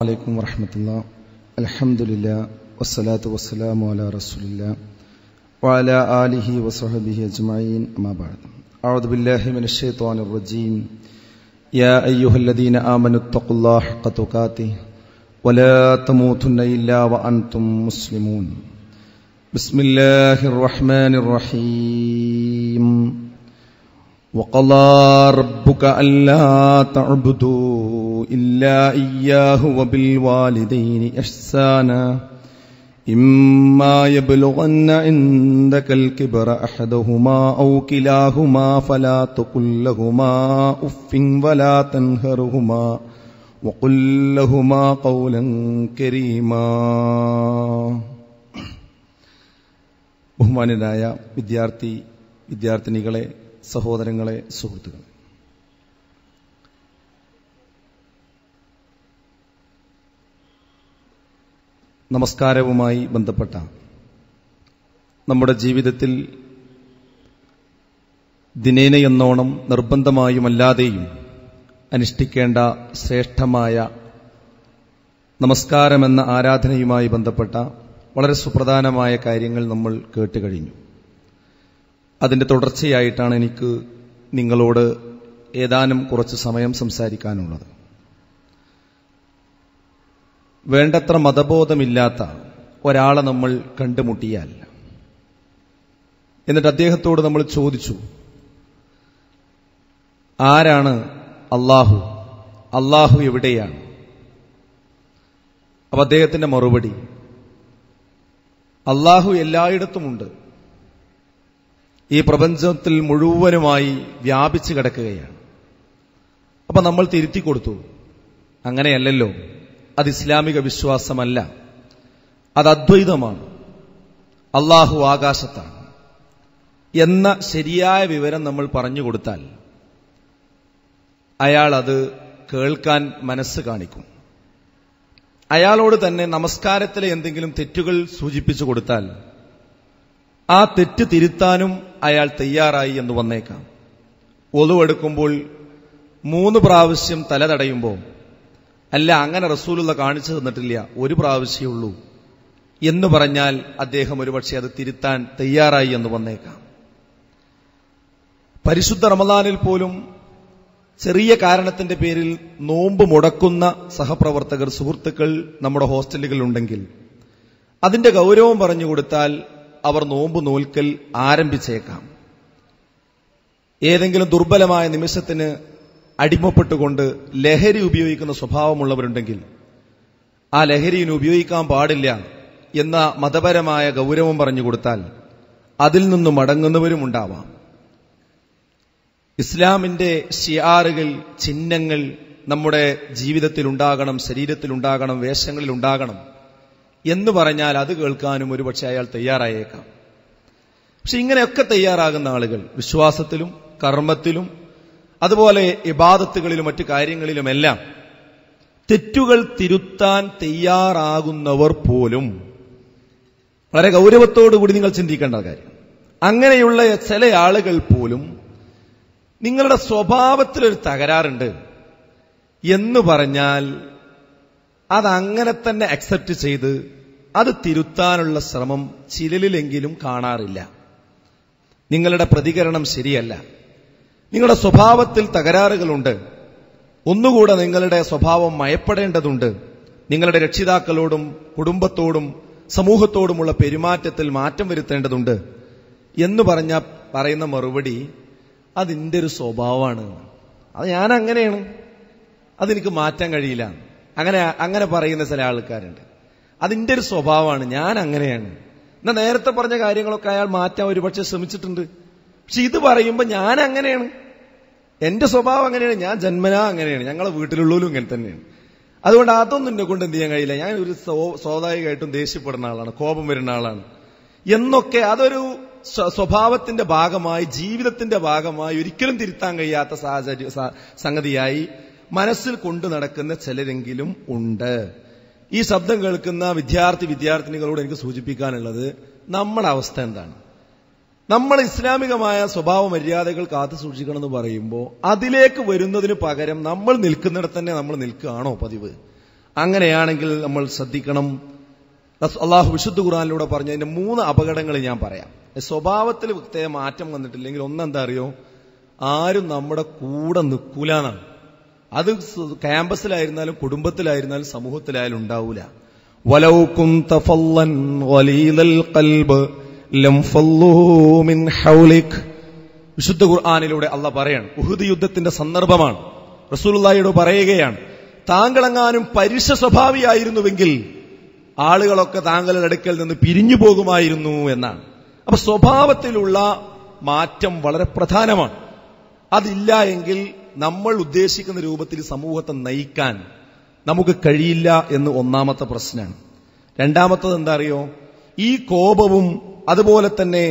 عليكم ورحمة الله. الحمد لله والصلاة والسلام على رسول الله وعلى آله وصحبه أجمعين. أما بعد، أعوذ بالله من الشيطان الرجيم. يا أيها الذين آمنوا اتقوا الله حق تقاته ولا تموتن إلا وأنتم مسلمون. بسم الله الرحمن الرحيم. وقضى ربك ألا تعبدوا إلا إياه وبالوالدين إحسانا إما يبلغن عندك الكبر أحدهما أو كلاهما فلا تقل لهما أف ولا تنهرهما وقل لهما قولا كريما. ബഹുമാന്യരായ വിദ്യാർത്ഥിനികളെ, സഹോദരങ്ങളെ, സുഹൃത്തുക്കളെ, നമസ്കാരവുമായി ബന്ധപ്പെട്ട നമ്മുടെ ജീവിതത്തിൽ ദിനേനയെന്നോണം നിർബന്ധമായുമല്ലാതെയും അനുഷ്ഠിക്കേണ്ട ശ്രേഷ്ഠമായ നമസ്കാരമെന്ന ആരാധനയുമായി ബന്ധപ്പെട്ട വളരെ സുപ്രധാനമായ കാര്യങ്ങൾ നമ്മൾ കേട്ടുകഴിഞ്ഞു. അതിന്റെ തുടർച്ചയായിട്ടാണ് എനിക്ക് നിങ്ങളോട് ഏതാനും കുറച്ച് സമയം സംസാരിക്കാനുള്ളത്. വേണ്ടത്ര മതബോധമില്ലാത്ത ഒരാളെ നമ്മൾ കണ്ടുമുട്ടിയാൽ, എന്നിട്ട് അദ്ദേഹത്തോട് നമ്മൾ ചോദിച്ചു, ആരാണ് അല്ലാഹു? അല്ലാഹു എവിടെയാണ്? അപ്പൊ അദ്ദേഹത്തിന്റെ മറുപടി, അല്ലാഹു എല്ലായിടത്തുമുണ്ട്, ഈ പ്രപഞ്ചത്തിൽ മുഴുവനുമായി വ്യാപിച്ചു കിടക്കുകയാണ്. അപ്പൊ നമ്മൾ തിരുത്തി കൊടുത്തു, അങ്ങനെയല്ലല്ലോ, അത് ഇസ്ലാമിക വിശ്വാസമല്ല, അത് അദ്വൈതമാണ്, അല്ലാഹു ആകാശത്താണ് എന്ന ശരിയായ വിവരം നമ്മൾ പറഞ്ഞു കൊടുത്താൽ അയാൾ അത് കേൾക്കാൻ മനസ്സ് കാണിക്കും. അയാളോട് തന്നെ നമസ്കാരത്തിലെ എന്തെങ്കിലും തെറ്റുകൾ സൂചിപ്പിച്ചു കൊടുത്താൽ ആ തെറ്റ് തിരുത്താനും അയാൾ തയ്യാറായി എന്ന് വന്നേക്കാം. ഒളുവെടുക്കുമ്പോൾ 3 പ്രാവശ്യം തല തടയുമ്പോൾ, അല്ല അങ്ങനെ റസൂലുള്ള കാണിച്ചു തന്നിട്ടില്ല, 1 പ്രാവശ്യമുള്ളൂ എന്ന് പറഞ്ഞാൽ അദ്ദേഹം ഒരുപക്ഷെ അത് തിരുത്താൻ തയ്യാറായി എന്ന് വന്നേക്കാം. പരിശുദ്ധ റമദാനിൽ പോലും ചെറിയ കാരണത്തിന്റെ പേരിൽ നോമ്പ് മുടക്കുന്ന സഹപ്രവർത്തകർ, സുഹൃത്തുക്കൾ നമ്മുടെ ഹോസ്റ്റലുകളിലുണ്ടെങ്കിൽ അതിന്റെ ഗൗരവം പറഞ്ഞു കൊടുത്താൽ അവർ നോമ്പ് നോൽക്കൽ ആരംഭിച്ചേക്കാം. ഏതെങ്കിലും ദുർബലമായ നിമിഷത്തിന് അടിമപ്പെട്ടുകൊണ്ട് ലഹരി ഉപയോഗിക്കുന്ന സ്വഭാവമുള്ളവരുണ്ടെങ്കിൽ ആ ലഹരിന് ഉപയോഗിക്കാൻ പാടില്ല എന്ന മതപരമായ ഗൗരവം പറഞ്ഞു കൊടുത്താൽ അതിൽ നിന്നും മടങ്ങുന്നവരും ഉണ്ടാവാം. ഇസ്ലാമിന്റെ ഷിയാറുകൾ, ചിഹ്നങ്ങൾ നമ്മുടെ ജീവിതത്തിൽ ഉണ്ടാകണം, ശരീരത്തിലുണ്ടാകണം, വേഷങ്ങളിലുണ്ടാകണം എന്ന് പറഞ്ഞാൽ അത് കേൾക്കാനും ഒരുപക്ഷെ അയാൾ തയ്യാറായേക്കാം. പക്ഷെ ഇങ്ങനെയൊക്കെ തയ്യാറാകുന്ന ആളുകൾ വിശ്വാസത്തിലും കർമ്മത്തിലും അതുപോലെ ഇബാദത്തുകളിലും മറ്റു കാര്യങ്ങളിലുമെല്ലാം തെറ്റുകൾ തിരുത്താൻ തയ്യാറാകുന്നവർ പോലും വളരെ ഗൗരവത്തോടുകൂടി നിങ്ങൾ ചിന്തിക്കേണ്ട കാര്യം, അങ്ങനെയുള്ള ചില ആളുകൾ പോലും നിങ്ങളുടെ സ്വഭാവത്തിലൊരു തകരാറുണ്ട് എന്ന് പറഞ്ഞാൽ അതങ്ങനെ തന്നെ അക്സെപ്റ്റ് ചെയ്ത് അത് തിരുത്താനുള്ള ശ്രമം ചിലരിലെങ്കിലും കാണാറില്ല. നിങ്ങളുടെ പ്രതികരണം ശരിയല്ല, നിങ്ങളുടെ സ്വഭാവത്തിൽ തകരാറുകളുണ്ട്, ഒന്നുകൂടെ നിങ്ങളുടെ സ്വഭാവം മയപ്പെടേണ്ടതുണ്ട്, നിങ്ങളുടെ രക്ഷിതാക്കളോടും കുടുംബത്തോടും സമൂഹത്തോടുമുള്ള പെരുമാറ്റത്തിൽ മാറ്റം വരുത്തേണ്ടതുണ്ട് എന്ന് പറയുന്ന മറുപടി, അതിൻ്റെ ഒരു സ്വഭാവമാണ്, അത് ഞാൻ അങ്ങനെയാണ്, അതെനിക്ക് മാറ്റാൻ കഴിയില്ല, അങ്ങനെ പറയുന്ന ചില ആൾക്കാരുണ്ട്. അതിൻ്റെ ഒരു സ്വഭാവമാണ്, ഞാൻ അങ്ങനെയാണ്. എന്നാൽ നേരത്തെ പറഞ്ഞ കാര്യങ്ങളൊക്കെ അയാൾ മാറ്റാൻ ഒരുപക്ഷെ ശ്രമിച്ചിട്ടുണ്ട്. പക്ഷെ ഇത് പറയുമ്പോൾ ഞാൻ അങ്ങനെയാണ്, എന്റെ സ്വഭാവം അങ്ങനെയാണ്, ഞാൻ ജന്മനാ അങ്ങനെയാണ്, ഞങ്ങളെ വീട്ടിലുള്ളവരും ഇങ്ങനെ തന്നെയാണ്, അതുകൊണ്ട് അതൊന്നും എന്നെ കൊണ്ട് എന്ത് ചെയ്യാൻ കഴിയില്ല, ഞാൻ ഒരു സ്വാഭാവികമായിട്ടും ദേഷ്യപ്പെടുന്ന ആളാണ്, കോപം വരുന്ന ആളാണ് എന്നൊക്കെ അതൊരു സ്വഭാവത്തിന്റെ ഭാഗമായി, ജീവിതത്തിന്റെ ഭാഗമായി ഒരിക്കലും തിരുത്താൻ കഴിയാത്ത സംഗതിയായി മനസ്സിൽ കൊണ്ടു നടക്കുന്ന ചിലരെങ്കിലും ഉണ്ട്. ഈ ശബ്ദം കേൾക്കുന്ന വിദ്യാർത്ഥിനികളോട് എനിക്ക് സൂചിപ്പിക്കാനുള്ളത്, നമ്മുടെ അവസ്ഥ എന്താണ്? നമ്മൾ ഇസ്ലാമികമായ സ്വഭാവ മര്യാദകൾ കാത്തു സൂക്ഷിക്കണം എന്ന് പറയുമ്പോൾ അതിലേക്ക് വരുന്നതിന് പകരം നമ്മൾ നിൽക്കുന്നിടത്ത് തന്നെ നമ്മൾ നിൽക്കുകയാണോ പതിവ്? അങ്ങനെയാണെങ്കിൽ നമ്മൾ ശ്രദ്ധിക്കണം. അള്ളാഹു വിശുദ്ധ ഖുർആനിലൂടെ പറഞ്ഞതിന്റെ 3 അപകടങ്ങൾ ഞാൻ പറയാം. സ്വഭാവത്തിൽ പ്രത്യേക മാറ്റം വന്നിട്ടില്ലെങ്കിൽ ഒന്നെന്താ അറിയോ, ആരും നമ്മുടെ കൂടെ നിൽക്കൂല എന്നാണ്. അത് ക്യാമ്പസിലായിരുന്നാലും കുടുംബത്തിലായിരുന്നാലും സമൂഹത്തിലായാലും ഉണ്ടാവൂല. വലൗ കുന്ത ഫല്ലൻ ഗലീദൽ ഖൽബ് ലം ഫല്ലൂ മിൻ ഹൗലിക്. വിശുദ്ധ ഖുർആനിലൂടെ അള്ളാഹ് പറയാണ്, ഉഹുദ് യുദ്ധത്തിന്റെ സന്ദർഭമാണ്. റസൂലുള്ളാഹിയോട് പറയുകയാണ്, താങ്കളെങ്ങാനും പരുഷ സ്വഭാവിയായിരുന്നുവെങ്കിൽ ആളുകളൊക്കെ താങ്കളുടെ അടുക്കൽ നിന്ന് പിരിഞ്ഞു പോകുമായിരുന്നു എന്നാണ്. അപ്പൊ സ്വഭാവത്തിലുള്ള മാറ്റം വളരെ പ്രധാനമാണ്. അതില്ല എങ്കിൽ നമ്മൾ ഉദ്ദേശിക്കുന്ന രൂപത്തിൽ സമൂഹത്തെ നയിക്കാൻ നമുക്ക് കഴിയില്ല എന്ന് ഒന്നാമത്തെ പ്രശ്നമാണ്. രണ്ടാമത്തത് എന്താ അറിയോ, ഈ കോപവും അതുപോലെ തന്നെ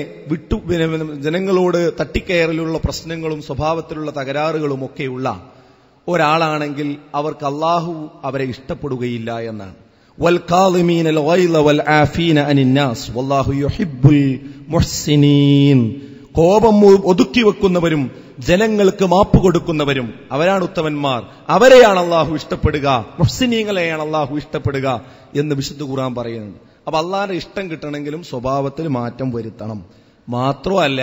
ജനങ്ങളോട് തട്ടിക്കയറലുള്ള പ്രശ്നങ്ങളും സ്വഭാവത്തിലുള്ള തകരാറുകളും ഒക്കെയുള്ള ഒരാളാണെങ്കിൽ അവർക്ക് അള്ളാഹു അവരെ ഇഷ്ടപ്പെടുകയില്ല എന്നാണ്. വൽകാളിമീനൽ ഗൈള വൽ ആഫീന അനിൻ നാസ് വല്ലാഹു യുഹിബ്ബുൽ മുഹ്സിനീൻ. കോപം ഒതുക്കി വെക്കുന്നവരും ജനങ്ങൾക്ക് മാപ്പ് കൊടുക്കുന്നവരും അവരാണ് ഉത്തമന്മാർ. അവരെയാണ് അള്ളാഹു ഇഷ്ടപ്പെടുക, മുഹ്സിനീങ്ങളെയാണ് അള്ളാഹു ഇഷ്ടപ്പെടുക എന്ന് വിശുദ്ധ ഖുർആൻ പറയുന്നുണ്ട്. അപ്പൊ അള്ളാഹിന്റെ ഇഷ്ടം കിട്ടണമെങ്കിലും സ്വഭാവത്തിൽ മാറ്റം വരുത്തണം. മാത്രമല്ല,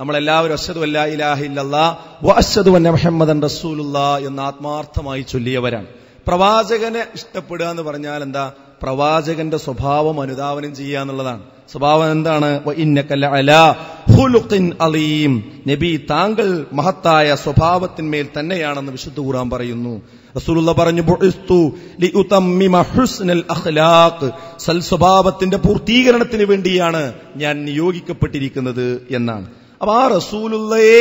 നമ്മളെല്ലാവരും അശ്ഹദു അല്ലാ ഇലാഹ ഇല്ലല്ലാഹ് വ അശ്ഹദു അന്ന മുഹമ്മദൻ റസൂലുള്ളാഹ് എന്ന് ആത്മാർത്ഥമായി ചൊല്ലിയവരാണ്. പ്രവാചകനെ ഇഷ്ടപ്പെടുക എന്ന് പറഞ്ഞാൽ എന്താ? പ്രവാചകന്റെ സ്വഭാവം അനുധാവനം ചെയ്യുക എന്നുള്ളതാണ്. സ്വഭാവം എന്താണ്? വഇന്നക ലഅലാ ഖുലുഖിൻ അലീം. നബി, താങ്കൾ മഹത്തായ സ്വഭാവത്തിന്മേൽ തന്നെയാണെന്ന് വിശുദ്ധ ഖുർആൻ പറയുന്നു. റസൂലുള്ളാഹി പറഞ്ഞു, ബുഇസ്തു ലിഉതമ്മിമ ഹുസ്നൽ അഖ്ലാഖ്. സൽ സ്വഭാവത്തിന്റെ പൂർത്തീകരണത്തിന് വേണ്ടിയാണ് ഞാൻ നിയോഗിക്കപ്പെട്ടിരിക്കുന്നത് എന്നാണ്. അപ്പൊ ആ റസൂലുള്ളാഹിയെ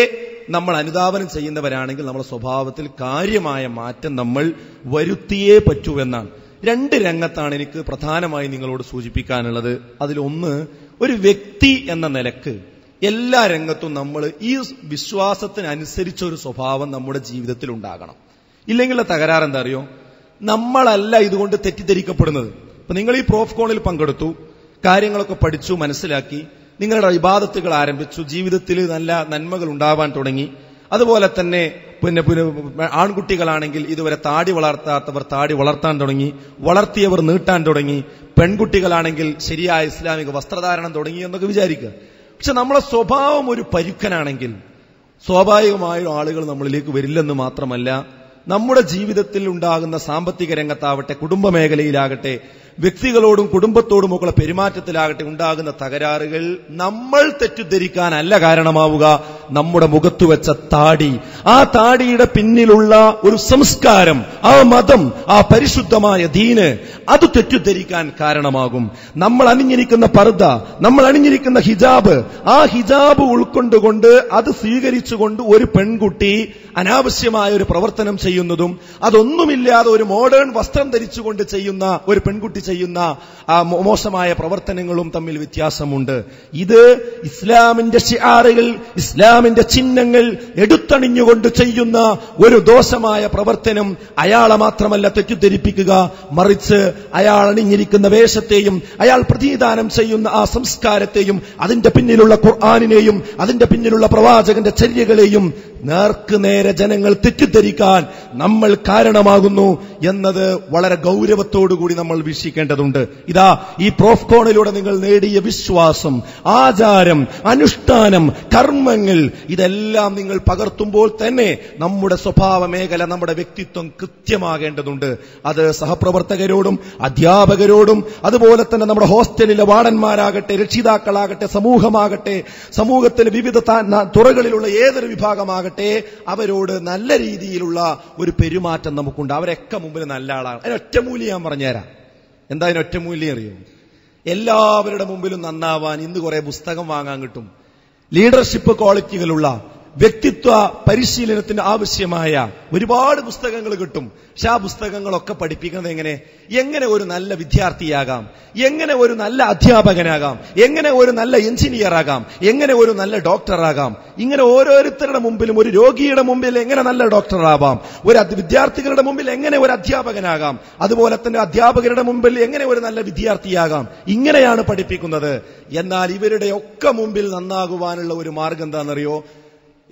നമ്മൾ അനുധാവനം ചെയ്യുന്നവരാണെങ്കിൽ നമ്മുടെ സ്വഭാവത്തിൽ കാര്യമായ മാറ്റം നമ്മൾ വരുത്തിയേ പറ്റൂ എന്നാണ്. 2 രംഗത്താണ് എനിക്ക് പ്രധാനമായി നിങ്ങളോട് സൂചിപ്പിക്കാനുള്ളത്. അതിലൊന്ന്, ഒരു വ്യക്തി എന്ന നിലക്ക് എല്ലാ രംഗത്തും നമ്മൾ ഈ വിശ്വാസത്തിനനുസരിച്ചൊരു സ്വഭാവം നമ്മുടെ ജീവിതത്തിൽ ഉണ്ടാകണം. ഇല്ലെങ്കിലുള്ള തകരാറ് എന്താ അറിയോ, നമ്മളല്ല ഇതുകൊണ്ട് തെറ്റിദ്ധരിക്കപ്പെടുന്നത്. ഇപ്പൊ നിങ്ങൾ ഈ പ്രോഫ് കോണിൽ പങ്കെടുത്തു, കാര്യങ്ങളൊക്കെ പഠിച്ചു, മനസ്സിലാക്കി, നിങ്ങളുടെ ഇബാദത്തുകൾ ആരംഭിച്ചു, ജീവിതത്തിൽ നല്ല നന്മകൾ ഉണ്ടാവാൻ തുടങ്ങി. അതുപോലെ തന്നെ പിന്നെ ആൺകുട്ടികളാണെങ്കിൽ ഇതുവരെ താടി വളർത്താത്തവർ താടി വളർത്താൻ തുടങ്ങി, വളർത്തിയവർ നീട്ടാൻ തുടങ്ങി. പെൺകുട്ടികളാണെങ്കിൽ ശരിയായ ഇസ്ലാമിക വസ്ത്രധാരണം തുടങ്ങി എന്നൊക്കെ വിചാരിക്കുക. പക്ഷെ നമ്മളെ സ്വഭാവം ഒരു പരുക്കനാണെങ്കിൽ സ്വാഭാവികമായും ആളുകൾ നമ്മളിലേക്ക് വരില്ലെന്ന് മാത്രമല്ല, നമ്മുടെ ജീവിതത്തിൽ ഉണ്ടാകുന്ന സാമ്പത്തിക രംഗത്താവട്ടെ, കുടുംബ മേഖലയിലാകട്ടെ, വ്യക്തികളോടും കുടുംബത്തോടുമൊക്കെ പെരുമാറ്റത്തിലാകട്ടെ ഉണ്ടാകുന്ന തകരാറുകൾ നമ്മൾ തെറ്റിദ്ധരിക്കാനല്ല കാരണമാവുക, നമ്മുടെ മുഖത്തു വെച്ച താടി, ആ താടിയുടെ പിന്നിലുള്ള ഒരു സംസ്കാരം, ആ മതം, ആ പരിശുദ്ധമായ ദീന്, അത് തെറ്റിദ്ധരിക്കാൻ കാരണമാകും. നമ്മൾ അണിഞ്ഞിരിക്കുന്ന പർദ്ദ, നമ്മൾ അണിഞ്ഞിരിക്കുന്ന ഹിജാബ്, ആ ഹിജാബ് ഉൾക്കൊണ്ടുകൊണ്ട് അത് സ്വീകരിച്ചുകൊണ്ട് ഒരു പെൺകുട്ടി അനാവശ്യമായ ഒരു പ്രവർത്തനം ചെയ്യുന്നതും അതൊന്നുമില്ലാതെ ഒരു മോഡേൺ വസ്ത്രം ധരിച്ചുകൊണ്ട് ചെയ്യുന്ന ഒരു പെൺകുട്ടി ചെയ്യുന്ന ആ മോശമായ പ്രവർത്തനങ്ങളും തമ്മിൽ വ്യത്യാസമുണ്ട്. ഇത് ഇസ്ലാമിന്റെ ശിആറുകൾ, ഇസ്ലാമിന്റെ ചിഹ്നങ്ങൾ എടുത്തണിഞ്ഞുകൊണ്ട് ചെയ്യുന്ന ഒരു ദോഷമായ പ്രവർത്തനം അയാളെ മാത്രമല്ല തെറ്റിദ്ധരിപ്പിക്കുക, മറിച്ച് അയാൾ അണിഞ്ഞിരിക്കുന്ന വേഷത്തെയും അയാൾ പ്രതിദാനം ചെയ്യുന്ന ആ സംസ്കാരത്തെയും അതിന്റെ പിന്നിലുള്ള ഖുർആനിനെയും അതിന്റെ പിന്നിലുള്ള പ്രവാചകന്റെ ചര്യകളെയും നേർക്ക് നേരെ ജനങ്ങൾ തെറ്റിദ്ധരിക്കാൻ നമ്മൾ കാരണമാകുന്നു എന്നത് വളരെ ഗൗരവത്തോടുകൂടി നമ്മൾ വീക്ഷിക്കേണ്ടതുണ്ട്. ഇതാ ഈ പ്രോഫ് കോണിലൂടെ നിങ്ങൾ നേടിയ വിശ്വാസം, ആചാരം, അനുഷ്ഠാനം, കർമ്മങ്ങൾ, ഇതെല്ലാം നിങ്ങൾ പകർത്തുമ്പോൾ തന്നെ നമ്മുടെ സ്വഭാവ മേഖല, നമ്മുടെ വ്യക്തിത്വം കൃത്യമാകേണ്ടതുണ്ട്. അത് സഹപ്രവർത്തകരോടും അധ്യാപകരോടും അതുപോലെ തന്നെ നമ്മുടെ ഹോസ്റ്റലിലെ വാർഡന്മാരാകട്ടെ, രക്ഷിതാക്കളാകട്ടെ, സമൂഹമാകട്ടെ, സമൂഹത്തിലെ വിവിധ തുറകളിലുള്ള ഏതൊരു വിഭാഗമാകട്ടെ, അവരോട് നല്ല രീതിയിലുള്ള ഒരു പെരുമാറ്റം നമുക്കുണ്ട്. അവരൊക്കെ മുമ്പിൽ നല്ല ആളാണ്. അതിന് ഒറ്റമൂല്യം ഞാൻ പറഞ്ഞുതരാം. എന്താ അതിന് ഒറ്റമൂല്യം അറിയോ? എല്ലാവരുടെ മുമ്പിലും നന്നാവാൻ ഇന്ന് കുറെ പുസ്തകം വാങ്ങാൻ കിട്ടും. ലീഡർഷിപ്പ് ക്വാളിറ്റികളുള്ള വ്യക്തിത്വ പരിശീലനത്തിന് ആവശ്യമായ ഒരുപാട് പുസ്തകങ്ങൾ കിട്ടും. പക്ഷെ ആ പുസ്തകങ്ങളൊക്കെ പഠിപ്പിക്കുന്നത് എങ്ങനെ ഒരു നല്ല വിദ്യാർത്ഥിയാകാം, എങ്ങനെ ഒരു നല്ല അധ്യാപകനാകാം, എങ്ങനെ ഒരു നല്ല എഞ്ചിനീയർ ആകാം, എങ്ങനെ ഒരു നല്ല ഡോക്ടറാകാം. ഇങ്ങനെ ഓരോരുത്തരുടെ മുമ്പിലും, ഒരു രോഗിയുടെ മുമ്പിൽ എങ്ങനെ നല്ല ഡോക്ടറാവാം, ഒരു വിദ്യാർത്ഥികളുടെ മുമ്പിൽ എങ്ങനെ ഒരു അധ്യാപകനാകാം, അതുപോലെ തന്നെ അധ്യാപകരുടെ മുമ്പിൽ എങ്ങനെ ഒരു നല്ല വിദ്യാർത്ഥിയാകാം, ഇങ്ങനെയാണ് പഠിപ്പിക്കുന്നത്. എന്നാൽ ഇവരുടെ ഒക്കെ മുമ്പിൽ നന്നാകുവാനുള്ള ഒരു മാർഗം എന്താണെന്നറിയോ?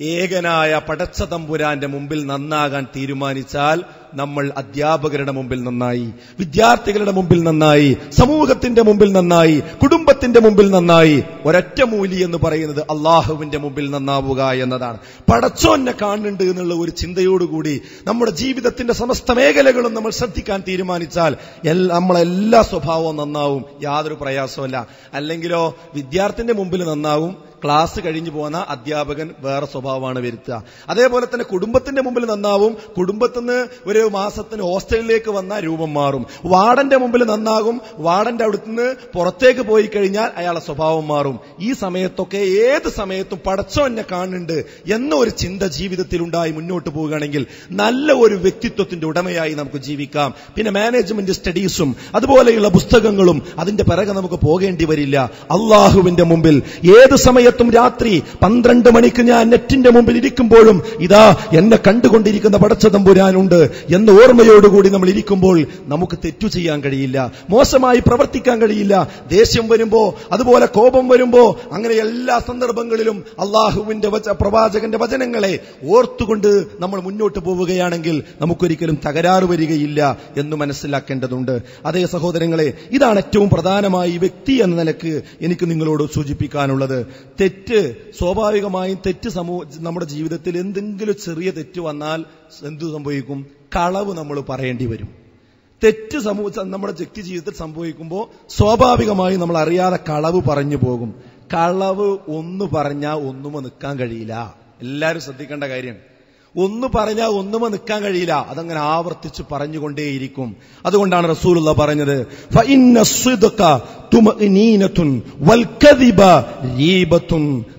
ഏകനായ പടച്ച തമ്പുരാന്റെ മുമ്പിൽ നന്നാകാൻ തീരുമാനിച്ചാൽ നമ്മൾ അധ്യാപകരുടെ മുമ്പിൽ നന്നായി, വിദ്യാർത്ഥികളുടെ മുമ്പിൽ നന്നായി, സമൂഹത്തിന്റെ മുമ്പിൽ നന്നായി, കുടുംബത്തിന്റെ മുമ്പിൽ നന്നായി. ഒരൊറ്റ മൂലി എന്ന് പറയുന്നത് അള്ളാഹുവിന്റെ മുമ്പിൽ നന്നാവുക എന്നതാണ്. പടച്ചോനെ കാണുന്നുണ്ട് എന്നുള്ള ഒരു ചിന്തയോടുകൂടി നമ്മുടെ ജീവിതത്തിന്റെ സമസ്ത മേഖലകളും നമ്മൾ ശ്രദ്ധിക്കാൻ തീരുമാനിച്ചാൽ നമ്മളെല്ലാ സ്വഭാവവും നന്നാവും, യാതൊരു പ്രയാസമല്ല. അല്ലെങ്കിലോ വിദ്യാർത്ഥിന്റെ മുമ്പിൽ നന്നാവും, ക്ലാസ് കഴിഞ്ഞു പോകുന്ന അധ്യാപകൻ വേറെ സ്വഭാവമാണ് വരുത്തുക. അതേപോലെ തന്നെ കുടുംബത്തിന്റെ മുമ്പിൽ നന്നാവും, കുടുംബത്തിൽ നിന്ന് ഒരു മാസത്തിന് ഹോസ്റ്റലിലേക്ക് വന്ന രൂപം മാറും. വാർഡന്റെ മുമ്പിൽ നന്നാകും, വാർഡന്റെ അടുത്തുനിന്ന് പുറത്തേക്ക് പോയി കഴിഞ്ഞാൽ അയാളുടെ സ്വഭാവം മാറും. ഈ സമയത്തൊക്കെ ഏത് സമയത്തും പടച്ചോ എന്നെ കാണുന്നുണ്ട് എന്നൊരു ചിന്ത ജീവിതത്തിൽ ഉണ്ടായി മുന്നോട്ട് പോവുകയാണെങ്കിൽ നല്ല ഒരു വ്യക്തിത്വത്തിന്റെ ഉടമയായി നമുക്ക് ജീവിക്കാം. പിന്നെ മാനേജ്മെന്റ് സ്റ്റഡീസും അതുപോലെയുള്ള പുസ്തകങ്ങളും അതിന്റെ പിറകെ നമുക്ക് പോകേണ്ടി വരില്ല. അള്ളാഹുവിന്റെ മുമ്പിൽ ഏത് സമയത്തും രാത്രി 12 മണിക്ക് ഞാൻ നെറ്റിന്റെ മുമ്പിൽ ഇരിക്കുമ്പോഴും ഇതാ എന്നെ കണ്ടുകൊണ്ടിരിക്കുന്ന പടച്ച തമ്പുരാനുണ്ട് എന്ന ഓർമ്മയോടുകൂടി നമ്മൾ ഇരിക്കുമ്പോൾ നമുക്ക് തെറ്റു ചെയ്യാൻ കഴിയില്ല, മോശമായി പ്രവർത്തിക്കാൻ കഴിയില്ല. ദേഷ്യം വരുമ്പോ, അതുപോലെ കോപം വരുമ്പോ, അങ്ങനെ എല്ലാ സന്ദർഭങ്ങളിലും അള്ളാഹുവിന്റെ പ്രവാചകന്റെ വചനങ്ങളെ ഓർത്തുകൊണ്ട് നമ്മൾ മുന്നോട്ട് പോവുകയാണെങ്കിൽ നമുക്കൊരിക്കലും തകരാറ് വരികയില്ല എന്ന് മനസ്സിലാക്കേണ്ടതുണ്ട്. അതേ സഹോദരങ്ങളെ, ഇതാണ് ഏറ്റവും പ്രധാനമായി വ്യക്തി എന്ന നിലക്ക് എനിക്ക് നിങ്ങളോട് സൂചിപ്പിക്കാനുള്ളത്. തെറ്റ് സ്വാഭാവികമായും നമ്മുടെ ജീവിതത്തിൽ എന്തെങ്കിലും ചെറിയ തെറ്റ് വന്നാൽ എന്തു സംഭവിക്കും? കളവ് നമ്മൾ പറയേണ്ടി വരും. തെറ്റ് നമ്മുടെ വ്യക്തി ജീവിതത്തിൽ സംഭവിക്കുമ്പോൾ സ്വാഭാവികമായും നമ്മൾ അറിയാതെ കളവ് പറഞ്ഞു പോകും. കളവ് ഒന്ന് പറഞ്ഞാൽ ഒന്നുമ നിൽക്കാൻ കഴിയില്ല. എല്ലാവരും ശ്രദ്ധിക്കേണ്ട കാര്യമാണ്. ഒന്ന് പറഞ്ഞാൽ ഒന്നുമ നിൽക്കാൻ കഴിയില്ല, അതങ്ങനെ ആവർത്തിച്ച് പറഞ്ഞുകൊണ്ടേയിരിക്കും. അതുകൊണ്ടാണ് റസൂലുള്ളാഹി പറഞ്ഞത്,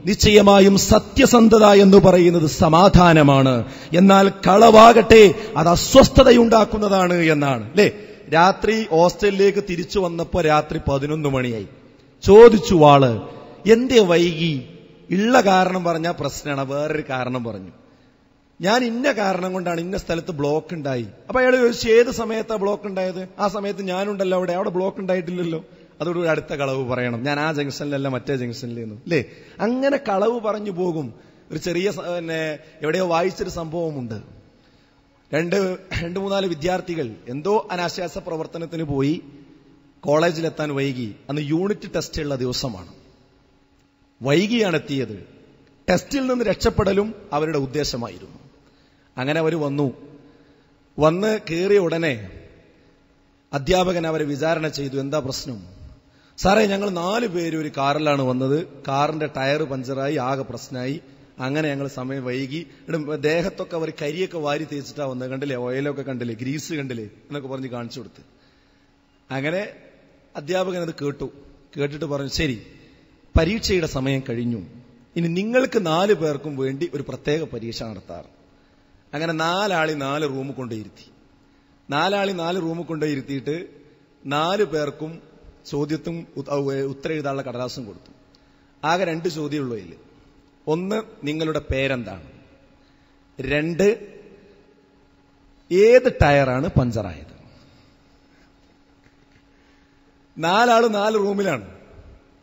നിശ്ചയമായും സത്യസന്ധത എന്ന് പറയുന്നത് സമാധാനമാണ്, എന്നാൽ കളവാകട്ടെ അത് അസ്വസ്ഥതയുണ്ടാക്കുന്നതാണ് എന്നാണ്. അല്ലേ? രാത്രി ഹോസ്റ്റലിലേക്ക് തിരിച്ചു വന്നപ്പോ രാത്രി 11 മണിയായി. ചോദിച്ചു ആള്, എന്തേ വൈകി? ഉള്ള കാരണം പറഞ്ഞാൽ പ്രശ്നമാണ്, വേറൊരു കാരണം പറഞ്ഞു. ഞാൻ ഇന്ന കാരണം കൊണ്ടാണ്, ഇന്ന സ്ഥലത്ത് ബ്ലോക്ക് ഉണ്ടായി. അപ്പൊ അയാൾ ചോദിച്ചു, ഏത് സമയത്താ ബ്ലോക്ക് ഉണ്ടായത്? ആ സമയത്ത് ഞാനുണ്ടല്ലോ അവിടെ ബ്ലോക്ക് ഉണ്ടായിട്ടില്ലല്ലോ. അതോടുകൂടി അടുത്ത കളവ് പറയണം, ഞാൻ ആ ജംഗ്ഷനിലല്ല മറ്റേ ജംഗ്ഷനിലേന്നു. അല്ലേ? അങ്ങനെ കളവ് പറഞ്ഞു പോകും. ഒരു ചെറിയ എവിടെയോ വായിച്ചൊരു സംഭവമുണ്ട്. 2-3 വിദ്യാർത്ഥികൾ എന്തോ അനാശാസ പ്രവർത്തനത്തിന് പോയി കോളേജിലെത്താൻ വൈകി. അന്ന് യൂണിറ്റ് ടെസ്റ്റ് ഉള്ള ദിവസമാണ്. വൈകിയാണ് എത്തിയത്. ടെസ്റ്റിൽ നിന്ന് രക്ഷപ്പെടലും അവരുടെ ഉദ്ദേശമായിരുന്നു. അങ്ങനെ അവർ വന്ന് കയറിയ ഉടനെ അധ്യാപകൻ അവരെ വിചാരണ ചെയ്തു. എന്താ പ്രശ്നം? സാറേ, ഞങ്ങൾ 4 പേര് ഒരു കാറിലാണ് വന്നത്, കാറിന്റെ ടയർ പഞ്ചറായി, ആകെ പ്രശ്നമായി, അങ്ങനെ ഞങ്ങൾ സമയം വൈകി. ദേഹത്തൊക്കെ അവർ കരിയൊക്കെ വാരി തേച്ചിട്ടാ വന്നത്, കണ്ടില്ലേ? ഓയിലൊക്കെ കണ്ടില്ലേ? ഗ്രീസ് കണ്ടില്ലേ എന്നൊക്കെ പറഞ്ഞ് കാണിച്ചു കൊടുത്ത്. അങ്ങനെ അധ്യാപകൻ അത് കേട്ടിട്ട് പറഞ്ഞു, ശരി, പരീക്ഷയുടെ സമയം കഴിഞ്ഞു, ഇനി നിങ്ങൾക്ക് 4 പേർക്കും വേണ്ടി ഒരു പ്രത്യേക പരീക്ഷ നടത്താറ്. അങ്ങനെ 4 ആളി 4 റൂമിൽ കൊണ്ടുപോയിരുത്തി. 4 ആളി 4 റൂമിൽ കൊണ്ടുപോയിരുത്തിയിട്ട് 4 പേർക്കും ചോദ്യത്തും ഉത്തരം എഴുതാനുള്ള കടലാസും കൊടുത്തു. ആകെ 2 ചോദ്യമുള്ളൂ അതിൽ. 1, നിങ്ങളുടെ പേരെന്താണ്? 2, ഏത് ടയറാണ് പഞ്ചറായത്? 4 ആള് 4 റൂമിലാണ്.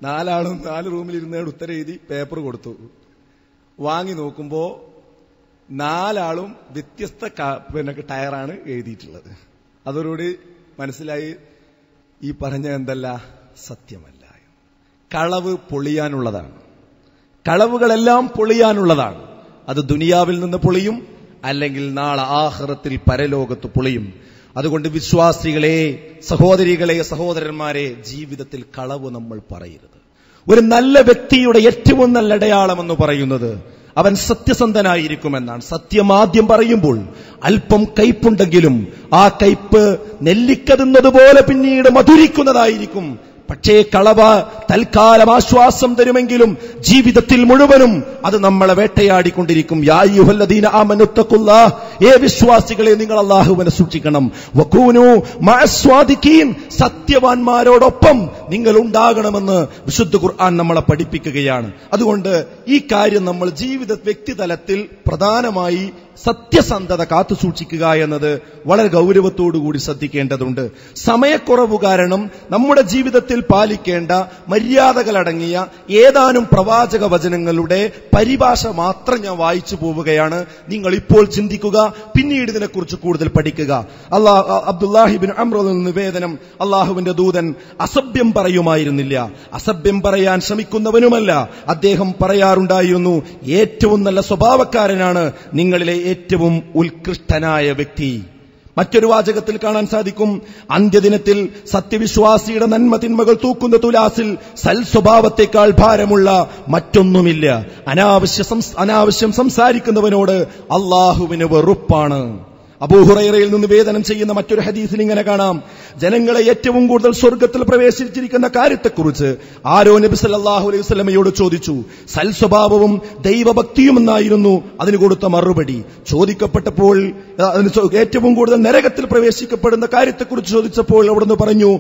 4 ആളും 4 റൂമിലിരുന്ന് ഉത്തരം എഴുതി പേപ്പർ കൊടുത്തു. വാങ്ങി നോക്കുമ്പോ 4 ആളും വ്യത്യസ്ത ടയറാണ് എഴുതിയിട്ടുള്ളത്. അതോടുകൂടി മനസ്സിലായി ഈ പറഞ്ഞ എന്തല്ല, സത്യമല്ല. കളവ് പൊളിയാനുള്ളതാണ്. കളവുകളെല്ലാം പൊളിയാനുള്ളതാണ്. അത് ദുനിയാവിൽ നിന്ന് പൊളിയും, അല്ലെങ്കിൽ നാളെ ആഖിറത്തിൽ പരലോകത്ത് പൊളിയും. അതുകൊണ്ട് വിശ്വാസികളെ, സഹോദരികളെ, സഹോദരന്മാരെ, ജീവിതത്തിൽ കളവ് നമ്മൾ പറയരുത്. ഒരു നല്ല വ്യക്തിയുടെ ഏറ്റവും നല്ല അടയാളമെന്ന് പറയുന്നത് അവൻ സത്യസന്ധനായിരിക്കുമെന്നാണ്. സത്യം ആദ്യം പറയുമ്പോൾ അല്പം കയ്പുണ്ടെങ്കിലും ആ കയ്പ് നെല്ലിക്കതുന്നതുപോലെ പിന്നീട് മധുരിക്കുന്നതായിരിക്കും. പക്ഷേ കളവ് തൽക്കാലം ആശ്വാസം തരുമെങ്കിലും ജീവിതത്തിൽ മുഴുവനും അത് നമ്മളെ വേട്ടയാടിക്കൊണ്ടിരിക്കും. യാ അയ്യുഹല്ലദീന ആമനു തഖുല്ലാഹ്, ഏ വിശ്വാസികളെ, നിങ്ങൾ അല്ലാഹുവിനെ സൂക്ഷിക്കണം. വകൂനു മഅസ്വാദിഖീൻ, സത്യവാന്മാരോടൊപ്പം നിങ്ങൾ ഉണ്ടാകണമെന്ന് വിശുദ്ധ ഖുർആൻ നമ്മളെ പഠിപ്പിക്കുകയാണ്. അതുകൊണ്ട് ഈ കാര്യം നമ്മൾ വ്യക്തിതലത്തിൽ പ്രധാനമായി സത്യസന്ധത കാത്തു സൂക്ഷിക്കുക എന്നത് വളരെ ഗൗരവത്തോടുകൂടി ശ്രദ്ധിക്കേണ്ടതുണ്ട്. സമയക്കുറവ് കാരണം നമ്മുടെ ജീവിതത്തിൽ പാലിക്കേണ്ട മര്യാദകളടങ്ങിയ ഏതാനും പ്രവാചക വചനങ്ങളുടെ പരിഭാഷ മാത്രം ഞാൻ വായിച്ചു പോവുകയാണ്. നിങ്ങൾ ഇപ്പോൾ ചിന്തിക്കുക, പിന്നീട് ഇതിനെക്കുറിച്ച് കൂടുതൽ പഠിക്കുക. അബ്ദുല്ലാഹി ഇബ്നു അംർ നിവേദനം, അള്ളാഹുവിന്റെ ദൂതൻ അസഭ്യം പറയുമായിരുന്നില്ല, അസഭ്യം പറയാൻ ശ്രമിക്കുന്നവനുമല്ല. അദ്ദേഹം പറയാറുണ്ടായിരുന്നു, ഏറ്റവും നല്ല സ്വഭാവക്കാരനാണ് നിങ്ങളിലെ ഏറ്റവും ഉത്കൃഷ്ടനായ വ്യക്തി. മറ്റൊരു വാചകത്തിൽ കാണാൻ സാധിക്കും, അന്ത്യദിനത്തിൽ സത്യവിശ്വാസിയുടെ നന്മ തിന്മകൾ തൂക്കുന്ന തുലാസിൽ സൽസ്വഭാവത്തെക്കാൾ ഭാരമുള്ള മറ്റൊന്നുമില്ല. അനാവശ്യം സംസാരിക്കുന്നവനോട് അള്ളാഹുവിന് വെറുപ്പാണ്. അബൂ ഹുറൈറയിൽ നിന്ന് നിവേദനം ചെയ്യുന്ന മറ്റൊരു ഹദീസിൽ ഇങ്ങനെ കാണാം, ജനങ്ങളെ ഏറ്റവും കൂടുതൽ സ്വർഗത്തിൽ പ്രവേശിച്ചിരിക്കുന്ന കാര്യത്തെക്കുറിച്ച് ആരോ നബി സല്ലല്ലാഹു അലൈഹി വസല്ലമയോട് ചോദിച്ചു. സൽസ്വഭാവവും ദൈവഭക്തിയും എന്നായിരുന്നു അതിന് കൊടുത്ത മറുപടി. ചോദിക്കപ്പെട്ടപ്പോൾ ഏറ്റവും കൂടുതൽ നരകത്തിൽ പ്രവേശിക്കപ്പെടുന്ന കാര്യത്തെക്കുറിച്ച് ചോദിച്ചപ്പോൾ അവിടുന്ന് പറഞ്ഞു,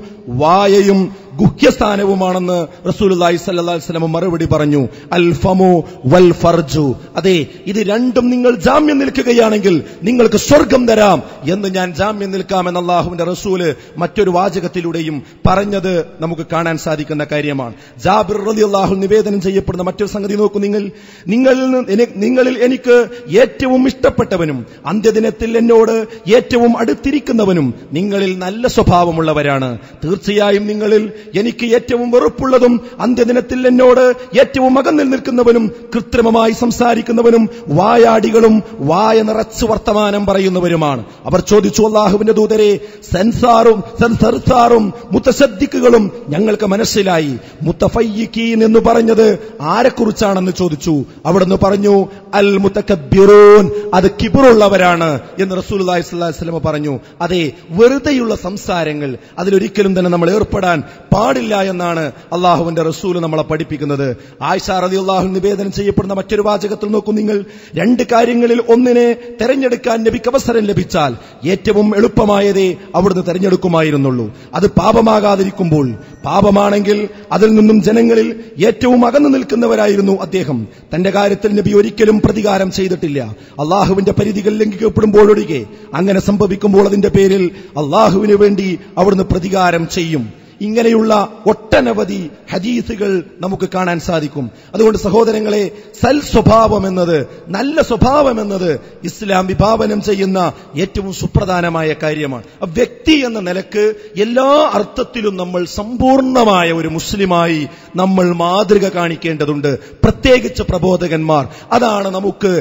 വായയും ഗുഹ്യസ്ഥാനവുമാണെന്ന് റസൂലുള്ളാഹി സ്വല്ലല്ലാഹു അലൈഹി വസല്ലം മറുപടി പറഞ്ഞു. അൽ ഫമു വൽ ഫർജു, അതെ, ഇത് രണ്ടും നിങ്ങൾ ജാമ്യം നിൽക്കുകയാണെങ്കിൽ നിങ്ങൾക്ക് സ്വർഗം തരാം എന്ന് ഞാൻ ജാമ്യം നിൽക്കാമെന്ന് അല്ലാഹുവിന്റെ റസൂല് മറ്റൊരു വാചകത്തിലൂടെയും പറഞ്ഞത് നമുക്ക് കാണാൻ സാധിക്കുന്ന കാര്യമാണ്. ജാബിർ റളിയല്ലാഹു നിവേദനം ചെയ്യപ്പെടുന്ന മറ്റൊരു സംഗതി നോക്കൂ, നിങ്ങളിൽ എനിക്ക് ഏറ്റവും ഇഷ്ടപ്പെട്ടവനും അന്ത്യദിനത്തിൽ എന്നോട് ഏറ്റവും അടുത്തിരിക്കുന്നവനും നിങ്ങളിൽ നല്ല സ്വഭാവമുള്ളവരാണ്. തീർച്ചയായും നിങ്ങളിൽ എനിക്ക് ഏറ്റവും വെറുപ്പുള്ളതും അന്ത്യദിനത്തിൽ എന്നോട് ഏറ്റവും അകന്നിൽ നിൽക്കുന്നവനും കൃത്രിമമായി സംസാരിക്കുന്നവനും വായാടികളും വായ നിറച്ച് വർത്തമാനം പറയുന്നവരുമാണ്. അവർ ചോദിച്ചു, അല്ലാഹുവിന്റെ ദൂതരെ, സൻസാറും മുതശദ്ദിഖുകളും ഞങ്ങൾക്ക് മനസ്സിലായി. മുതഫയ്യിഖീൻ എന്ന് പറഞ്ഞത് ആരെക്കുറിച്ചാണെന്ന് ചോദിച്ചു. അവിടുന്ന് പറഞ്ഞു, അൽ മുതകബ്ബിറൂൻ, അത് കിബ്റുള്ളവരാണ് എന്ന് റസൂലുള്ളാഹി സ്വല്ലല്ലാഹു അലൈഹി വസല്ലം പറഞ്ഞു. അതെ, വെറുതെയുള്ള സംസാരങ്ങൾ അതിലൊരിക്കലും തന്നെ നമ്മൾ ഏർപ്പെടാൻ പാടില്ല എന്നാണ് അള്ളാഹുവിന്റെ റസൂല് നമ്മളെ പഠിപ്പിക്കുന്നത്. ആയിഷ റളിയല്ലാഹു അൻഹ നിവേദനം ചെയ്യപ്പെടുന്ന മറ്റൊരു വാചകത്തിൽ നോക്കൂ, നിങ്ങൾ രണ്ട് കാര്യങ്ങളിൽ ഒന്നിനെ തെരഞ്ഞെടുക്കാൻ നബിക്ക് അവസരം ലഭിച്ചാൽ ഏറ്റവും എളുപ്പമായതേ അവിടുന്ന് തെരഞ്ഞെടുക്കുമായിരുന്നുള്ളൂ. അത് പാപമാകാതിരിക്കുമ്പോൾ. പാപമാണെങ്കിൽ അതിൽ നിന്നും ജനങ്ങളിൽ ഏറ്റവും അകന്നു നിൽക്കുന്നവരായിരുന്നു അദ്ദേഹം. തന്റെ കാര്യത്തിൽ നബി ഒരിക്കലും പ്രതികാരം ചെയ്തിട്ടില്ല, അള്ളാഹുവിന്റെ പരിധികൾ ലംഘിക്കപ്പെടുമ്പോഴൊഴികെ. അങ്ങനെ സംഭവിക്കുമ്പോൾ അതിന്റെ പേരിൽ അള്ളാഹുവിന് വേണ്ടി അവിടുന്ന് പ്രതികാരം ചെയ്യും. ഇങ്ങനെയുള്ള ഒട്ടനവധി ഹദീസുകൾ നമുക്ക് കാണാൻ സാധിക്കും. അതുകൊണ്ട് സഹോദരങ്ങളെ, സൽ സ്വഭാവം എന്നത്, നല്ല സ്വഭാവം എന്നത് ഇസ്ലാം വിഭാവനം ചെയ്യുന്ന ഏറ്റവും സുപ്രധാനമായ കാര്യമാണ്. വ്യക്തി എന്ന നിലക്ക് എല്ലാ അർത്ഥത്തിലും നമ്മൾ സമ്പൂർണമായ ഒരു മുസ്ലിമായി നമ്മൾ മാതൃക കാണിക്കേണ്ടതുണ്ട്. പ്രത്യേകിച്ച് പ്രബോധകന്മാർ, അതാണ് നമുക്ക്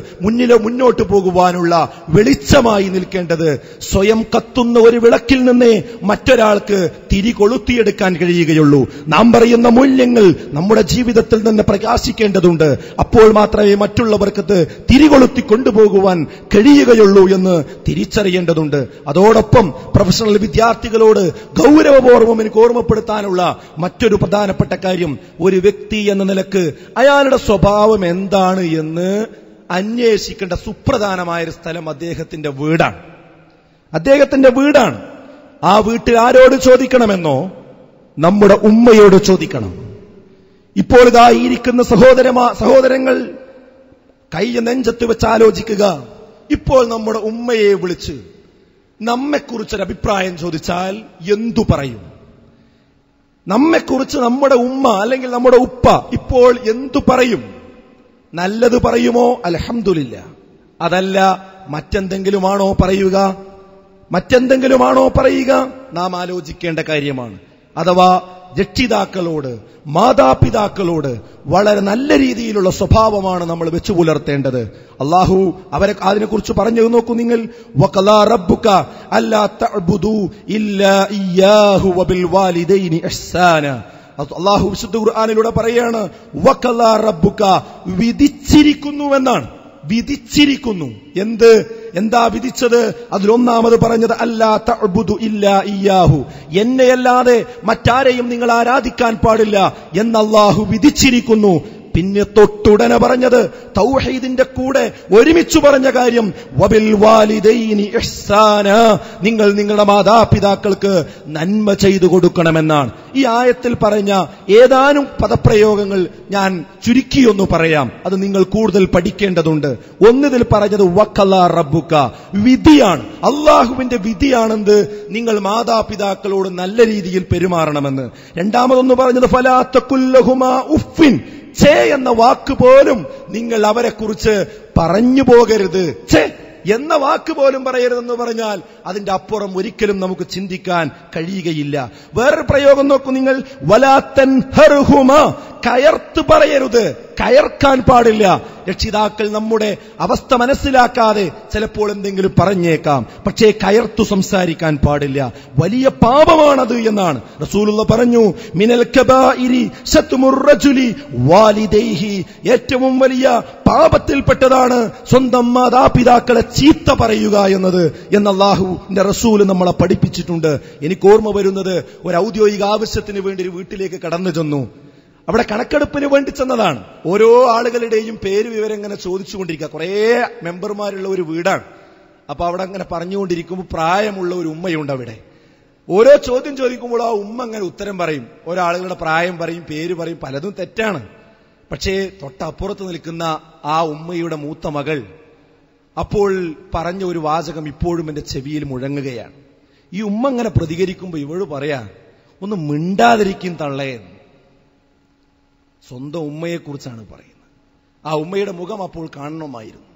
മുന്നോട്ട് പോകുവാനുള്ള വെളിച്ചമായി നിൽക്കേണ്ടത്. സ്വയം കത്തുന്ന ഒരു വിളക്കിൽ നിന്നേ മറ്റൊരാൾക്ക് തിരി കൊളുത്തിയെടുക്കാൻ കഴിയുകയുള്ളൂ. നാം പറയുന്ന മൂല്യങ്ങൾ നമ്മുടെ ജീവിതത്തിൽ നിന്ന് പ്രകാശിക്കേണ്ടതുണ്ട്. അപ്പോൾ മാത്രമേ മറ്റുള്ളവർക്ക് തിരികൊളുത്തി കൊണ്ടുപോകുവാൻ കഴിയുകയുള്ളൂ എന്ന് തിരിച്ചറിയേണ്ടതുണ്ട്. അതോടൊപ്പം പ്രൊഫഷണൽ വിദ്യാർത്ഥികളോട് ഗൗരവപൂർവ്വം എനിക്ക് ഓർമ്മപ്പെടുത്താനുള്ള മറ്റൊരു പ്രധാനപ്പെട്ട കാര്യം, ഒരു വ്യക്തി എന്ന നിലക്ക് അയാളുടെ സ്വഭാവം എന്താണ് എന്ന് അന്വേഷിക്കേണ്ട സുപ്രധാനമായൊരു സ്ഥലം അദ്ദേഹത്തിന്റെ വീടാണ്. അദ്ദേഹത്തിന്റെ വീടാണ്. ആ വീട്ടിൽ ആരോട് ചോദിക്കണമെന്നോ? നമ്മുടെ ഉമ്മയോട് ചോദിക്കണം. ഇപ്പോൾ ഇതാ ഇരിക്കുന്ന സഹോദരങ്ങൾ കൈ നെഞ്ചത്ത് വെച്ച് ആലോചിക്കുക. ഇപ്പോൾ നമ്മുടെ ഉമ്മയെ വിളിച്ച് നമ്മെക്കുറിച്ചൊരു അഭിപ്രായം ചോദിച്ചാൽ എന്തു പറയും? നമ്മെക്കുറിച്ച് നമ്മുടെ ഉമ്മ അല്ലെങ്കിൽ നമ്മുടെ ഉപ്പ ഇപ്പോൾ എന്തു പറയും? നല്ലത് പറയുമോ? അൽഹംദുലില്ലാ. അതല്ല മറ്റെന്തെങ്കിലുമാണോ പറയുക? നാം ആലോചിക്കേണ്ട കാര്യമാണ്. അഥവാ രക്ഷിതാക്കളോട്, മാതാപിതാക്കളോട് വളരെ നല്ല രീതിയിലുള്ള സ്വഭാവമാണ് നമ്മൾ വെച്ചു പുലർത്തേണ്ടത്. അള്ളാഹു അതിനെക്കുറിച്ച് പറഞ്ഞു നോക്കൂ നിങ്ങൾ. വഖലാ റബ്ബുക അല്ലാ തഅ്ബുദു ഇല്ലാ ഇയ്യാഹു വബിൽ വാലിദൈനി ഇഹ്സാന. അള്ളാഹു വിശുദ്ധ ഖുർആനിലൂടെ പറയാണ്, വഖലാ റബ്ബുക, വിധിച്ചിരിക്കുന്നുവെന്നാണ്. വിധിച്ചിരിക്കുന്നു. എന്താ വിധിച്ചത്? അതിലൊന്നാമത് പറഞ്ഞത് അല്ലാ തഅ്ബുദു ഇല്ലാ ഇയ്യാഹു, എന്നെയല്ലാതെ മറ്റാരെയും നിങ്ങൾ ആരാധിക്കാൻ പാടില്ല എന്ന് അല്ലാഹു വിധിച്ചിരിക്കുന്നു. പിന്നെ തൊട്ടുടനെ പറഞ്ഞത് തൗഹീദിന്റെ കൂടെ ഒരുമിച്ചു പറഞ്ഞ കാര്യം വബിൽ വാലിദൈനി ഇഹ്സാന, നിങ്ങൾ നിങ്ങളുടെ മാതാപിതാക്കൾക്ക് നന്മ ചെയ്തു കൊടുക്കണമെന്നാണ്. ഈ ആയത്തിൽ പറഞ്ഞ ഏതാനും പദപ്രയോഗങ്ങൾ ഞാൻ ചുരുക്കിയൊന്നു പറയാം, അത് നിങ്ങൾ കൂടുതൽ പഠിക്കേണ്ടതുണ്ട്. ഒന്നിതിൽ പറഞ്ഞത് വഖലാ റബ്ബുക, വിധിയാണ്, അള്ളാഹുവിന്റെ വിധിയാണെന്ത്, നിങ്ങൾ മാതാപിതാക്കളോട് നല്ല രീതിയിൽ പെരുമാറണമെന്ന്. രണ്ടാമതൊന്ന് പറഞ്ഞത് ഫലാ തഖുല്ലഹുമാ ഉഫ്ഫിൻ, ഛേ എന്ന വാക്ക് പോലും നിങ്ങൾ അവരെ കുറിച്ച് പറഞ്ഞു പോകരുത്. ഛേ എന്ന വാക്ക് പോലും പറയരുതെന്ന് പറഞ്ഞാൽ അതിന്റെ അപ്പുറം ഒരിക്കലും നമുക്ക് ചിന്തിക്കാൻ കഴിയുകയില്ല. വേറൊരു പ്രയോഗം നോക്കൂ നിങ്ങൾ, വലാ തൻഹർഹുമാ, കയർത്ത് പറയരുത്, കയർക്കാൻ പാടില്ല. രക്ഷിതാക്കൾ നമ്മുടെ അവസ്ഥ മനസ്സിലാക്കാതെ ചിലപ്പോൾ എന്തെങ്കിലും പറഞ്ഞേക്കാം, പക്ഷേ കയർത്തു സംസാരിക്കാൻ പാടില്ല. വലിയ പാപമാണത് എന്നാണ് റസൂലുള്ള പറഞ്ഞു. മിനൽ കബായിരി ശത്മുർ റജുലി വാലിദൈഹി, ഏറ്റവും വലിയ പാപത്തിൽപ്പെട്ടതാണ് സ്വന്തം മാതാപിതാക്കളെ ചീത്ത പറയുക എന്നത് എന്ന് അല്ലാഹുവിന്റെ റസൂൽ നമ്മളെ പഠിപ്പിച്ചിട്ടുണ്ട്. എനിക്ക് ഓർമ്മ വരുന്നത്, ഒരു ഔദ്യോഗിക ആവശ്യത്തിന് വേണ്ടി ഒരു വീട്ടിലേക്ക് കടന്നു ചെന്നു. അവിടെ കണക്കെടുപ്പിന് വേണ്ടി ചെന്നതാണ്. ഓരോ ആളുകളുടെയും പേര് വിവരം ഇങ്ങനെ ചോദിച്ചുകൊണ്ടിരിക്കുക. കുറേ മെമ്പർമാരുള്ള ഒരു വീടാണ്. അപ്പൊ അവിടെ അങ്ങനെ പറഞ്ഞുകൊണ്ടിരിക്കുമ്പോൾ പ്രായമുള്ള ഒരു ഉമ്മയുണ്ട് അവിടെ. ഓരോ ചോദ്യം ചോദിക്കുമ്പോൾ ആ ഉമ്മ അങ്ങനെ ഉത്തരം പറയും. ഓരോ ആളുകളുടെ പ്രായം പറയും, പേര് പറയും, പലതും തെറ്റാണ്. പക്ഷേ തൊട്ടപ്പുറത്ത് നിൽക്കുന്ന ആ ഉമ്മയുടെ മൂത്ത മകൾ അപ്പോൾ പറഞ്ഞ ഒരു വാചകം ഇപ്പോഴും എന്റെ ചെവിയിൽ മുഴങ്ങുകയാണ്. ഈ ഉമ്മ അങ്ങനെ പ്രതികരിക്കുമ്പോൾ ഇവള് പറയാ, ഒന്ന് മിണ്ടാതിരിക്കും തള്ളയെന്ന്. സ്വന്തം ഉമ്മയെക്കുറിച്ചാണ് പറയുന്നത്. ആ ഉമ്മയുടെ മുഖം അപ്പോൾ കാണണമായിരുന്നു.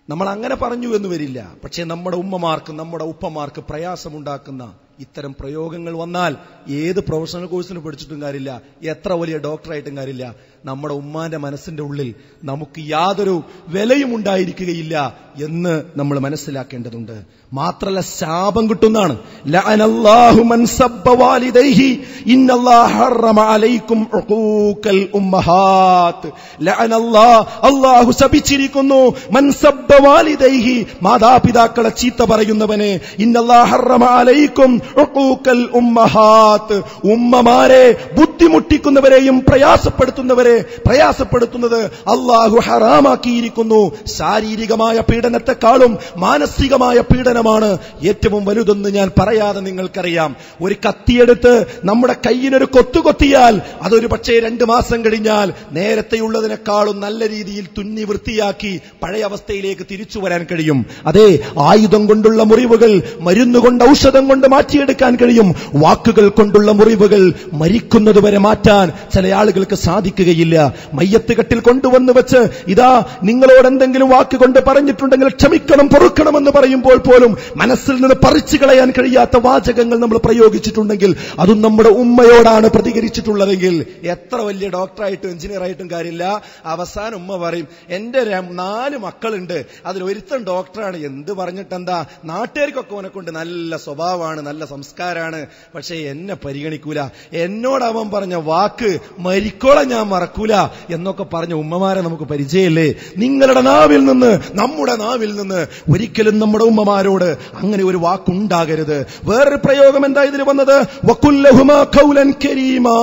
നമ്മൾ അങ്ങനെ പറഞ്ഞു എന്ന് വരില്ല, പക്ഷേ നമ്മുടെ ഉമ്മമാർക്ക്, നമ്മുടെ ഉപ്പമാർക്ക് പ്രയാസമുണ്ടാക്കുന്ന ഇത്തരം പ്രയോഗങ്ങൾ വന്നാൽ ഏത് പ്രൊഫഷണൽ കോഴ്സിന് പഠിച്ചിട്ടും കാര്യമില്ല, എത്ര വലിയ ഡോക്ടറായിട്ടും കാര്യമില്ല, നമ്മുടെ ഉമ്മാന്റെ മനസ്സിന്റെ ഉള്ളിൽ നമുക്ക് യാതൊരു വിലയും ഉണ്ടായിരിക്കുകയില്ല എന്ന് നമ്മൾ മനസ്സിലാക്കേണ്ടതുണ്ട്. മാത്രല്ല ശാപം കിട്ടുന്നതാണ്. ലഅനല്ലാഹു മൻ സബ്ബ വാലിദൈഹി ഇന്നല്ലാഹ ഹറമ അലൈക്കും ഉഖൂഖൽ ഉമ്മഹാത്ത്. ലഅനല്ലാഹ്, അല്ലാഹു ശപിച്ചിരിക്കുന്നു, മൻ സബ്ബ വാലിദൈഹി, മാതാപിതാക്കളെ ചീത്ത പറയുന്നവനെ, ഇന്നല്ലാഹ ഹറമ അലൈക്കും ഉഖൂഖൽ ഉമ്മഹാത്ത്, ഉമ്മമാരെ ബുദ്ധിമുട്ടിക്കുന്നവരെയും പ്രയാസപ്പെടുത്തുന്നത് അല്ലാഹു ഹറാമാക്കിയിരിക്കുന്നു. ശാരീരികമായ പീഡനത്തെക്കാളും മാനസികമായ പീഡനമാണ് ഏറ്റവും വലുതെന്ന് ഞാൻ പറയാതെ നിങ്ങൾക്കറിയാം. ഒരു കത്തിയെടുത്ത് നമ്മുടെ കയ്യിനൊരു കൊത്തുകൊത്തിയാൽ അതൊരു പക്ഷേ 2 മാസം കഴിഞ്ഞാൽ നേരത്തെയുള്ളതിനേക്കാളും നല്ല രീതിയിൽ തുന്നി വൃത്തിയാക്കി പഴയ അവസ്ഥയിലേക്ക് തിരിച്ചു വരാൻ കഴിയും. അതേ, ആയുധം കൊണ്ടുള്ള മുറിവുകൾ മരുന്നുകൊണ്ട്, ഔഷധം കൊണ്ട് മാറ്റിയെടുക്കാൻ കഴിയും. വാക്കുകൾ കൊണ്ടുള്ള മുറിവുകൾ മരിക്കുന്നതുവരെ മാറ്റാൻ ചില ആളുകൾക്ക് സാധിക്കുകയില്ല. മയ്യത്ത് കെട്ടിൽ കൊണ്ടുവന്ന് വെച്ച് ഇതാ നിങ്ങളോട് എന്തെങ്കിലും വാക്കുകൊണ്ട് പറഞ്ഞിട്ടുണ്ടെങ്കിൽ ക്ഷമിക്കണം, പൊറുക്കണമെന്ന് പറയുമ്പോൾ പോലും മനസ്സിൽ നിന്ന് പറിച്ചു കളയാൻ കഴിയാത്ത വാചകങ്ങൾ നമ്മൾ പ്രയോഗിച്ചിട്ടുണ്ടെങ്കിൽ, അതും നമ്മുടെ ഉമ്മയോടാണ് പ്രതികരിച്ചിട്ടുള്ളതെങ്കിൽ, എത്ര വലിയ ഡോക്ടറായിട്ടും എഞ്ചിനീയർ ആയിട്ടും കാര്യമില്ല, അവസാനം ഉമ്മ പറയും, എന്റെ 4 മക്കളുണ്ട്, അതിലൊരുത്തൻ ഡോക്ടറാണ്, എന്ത് പറഞ്ഞിട്ടെന്താ, നാട്ടുകാർക്കൊക്കെ അവനെ കൊണ്ട് നല്ല സ്വഭാവമാണ്, നല്ല സംസ്കാരമാണ്, പക്ഷേ എന്നെ പരിഗണിക്കൂല, എന്നോട് അവൻ പറഞ്ഞ വാക്ക് മരിക്കോളം ഞാൻ മറക്കൂല എന്നൊക്കെ പറഞ്ഞ ഉമ്മമാരെ നമുക്ക് പരിചയമില്ലേ? നിങ്ങളുടെ നാവിൽ നിന്ന്, നമ്മുടെ നാവിൽ നിന്ന് ഒരിക്കലും നമ്മുടെ ഉമ്മമാരോട് അങ്ങനെ ഒരു വാക്കുണ്ടാകരുത്. വേറൊരു പ്രയോഗം എന്താ ഇതിന് വന്നത്? വഖുല്ലഹുമാ ഖൗലൻ കരീമാ,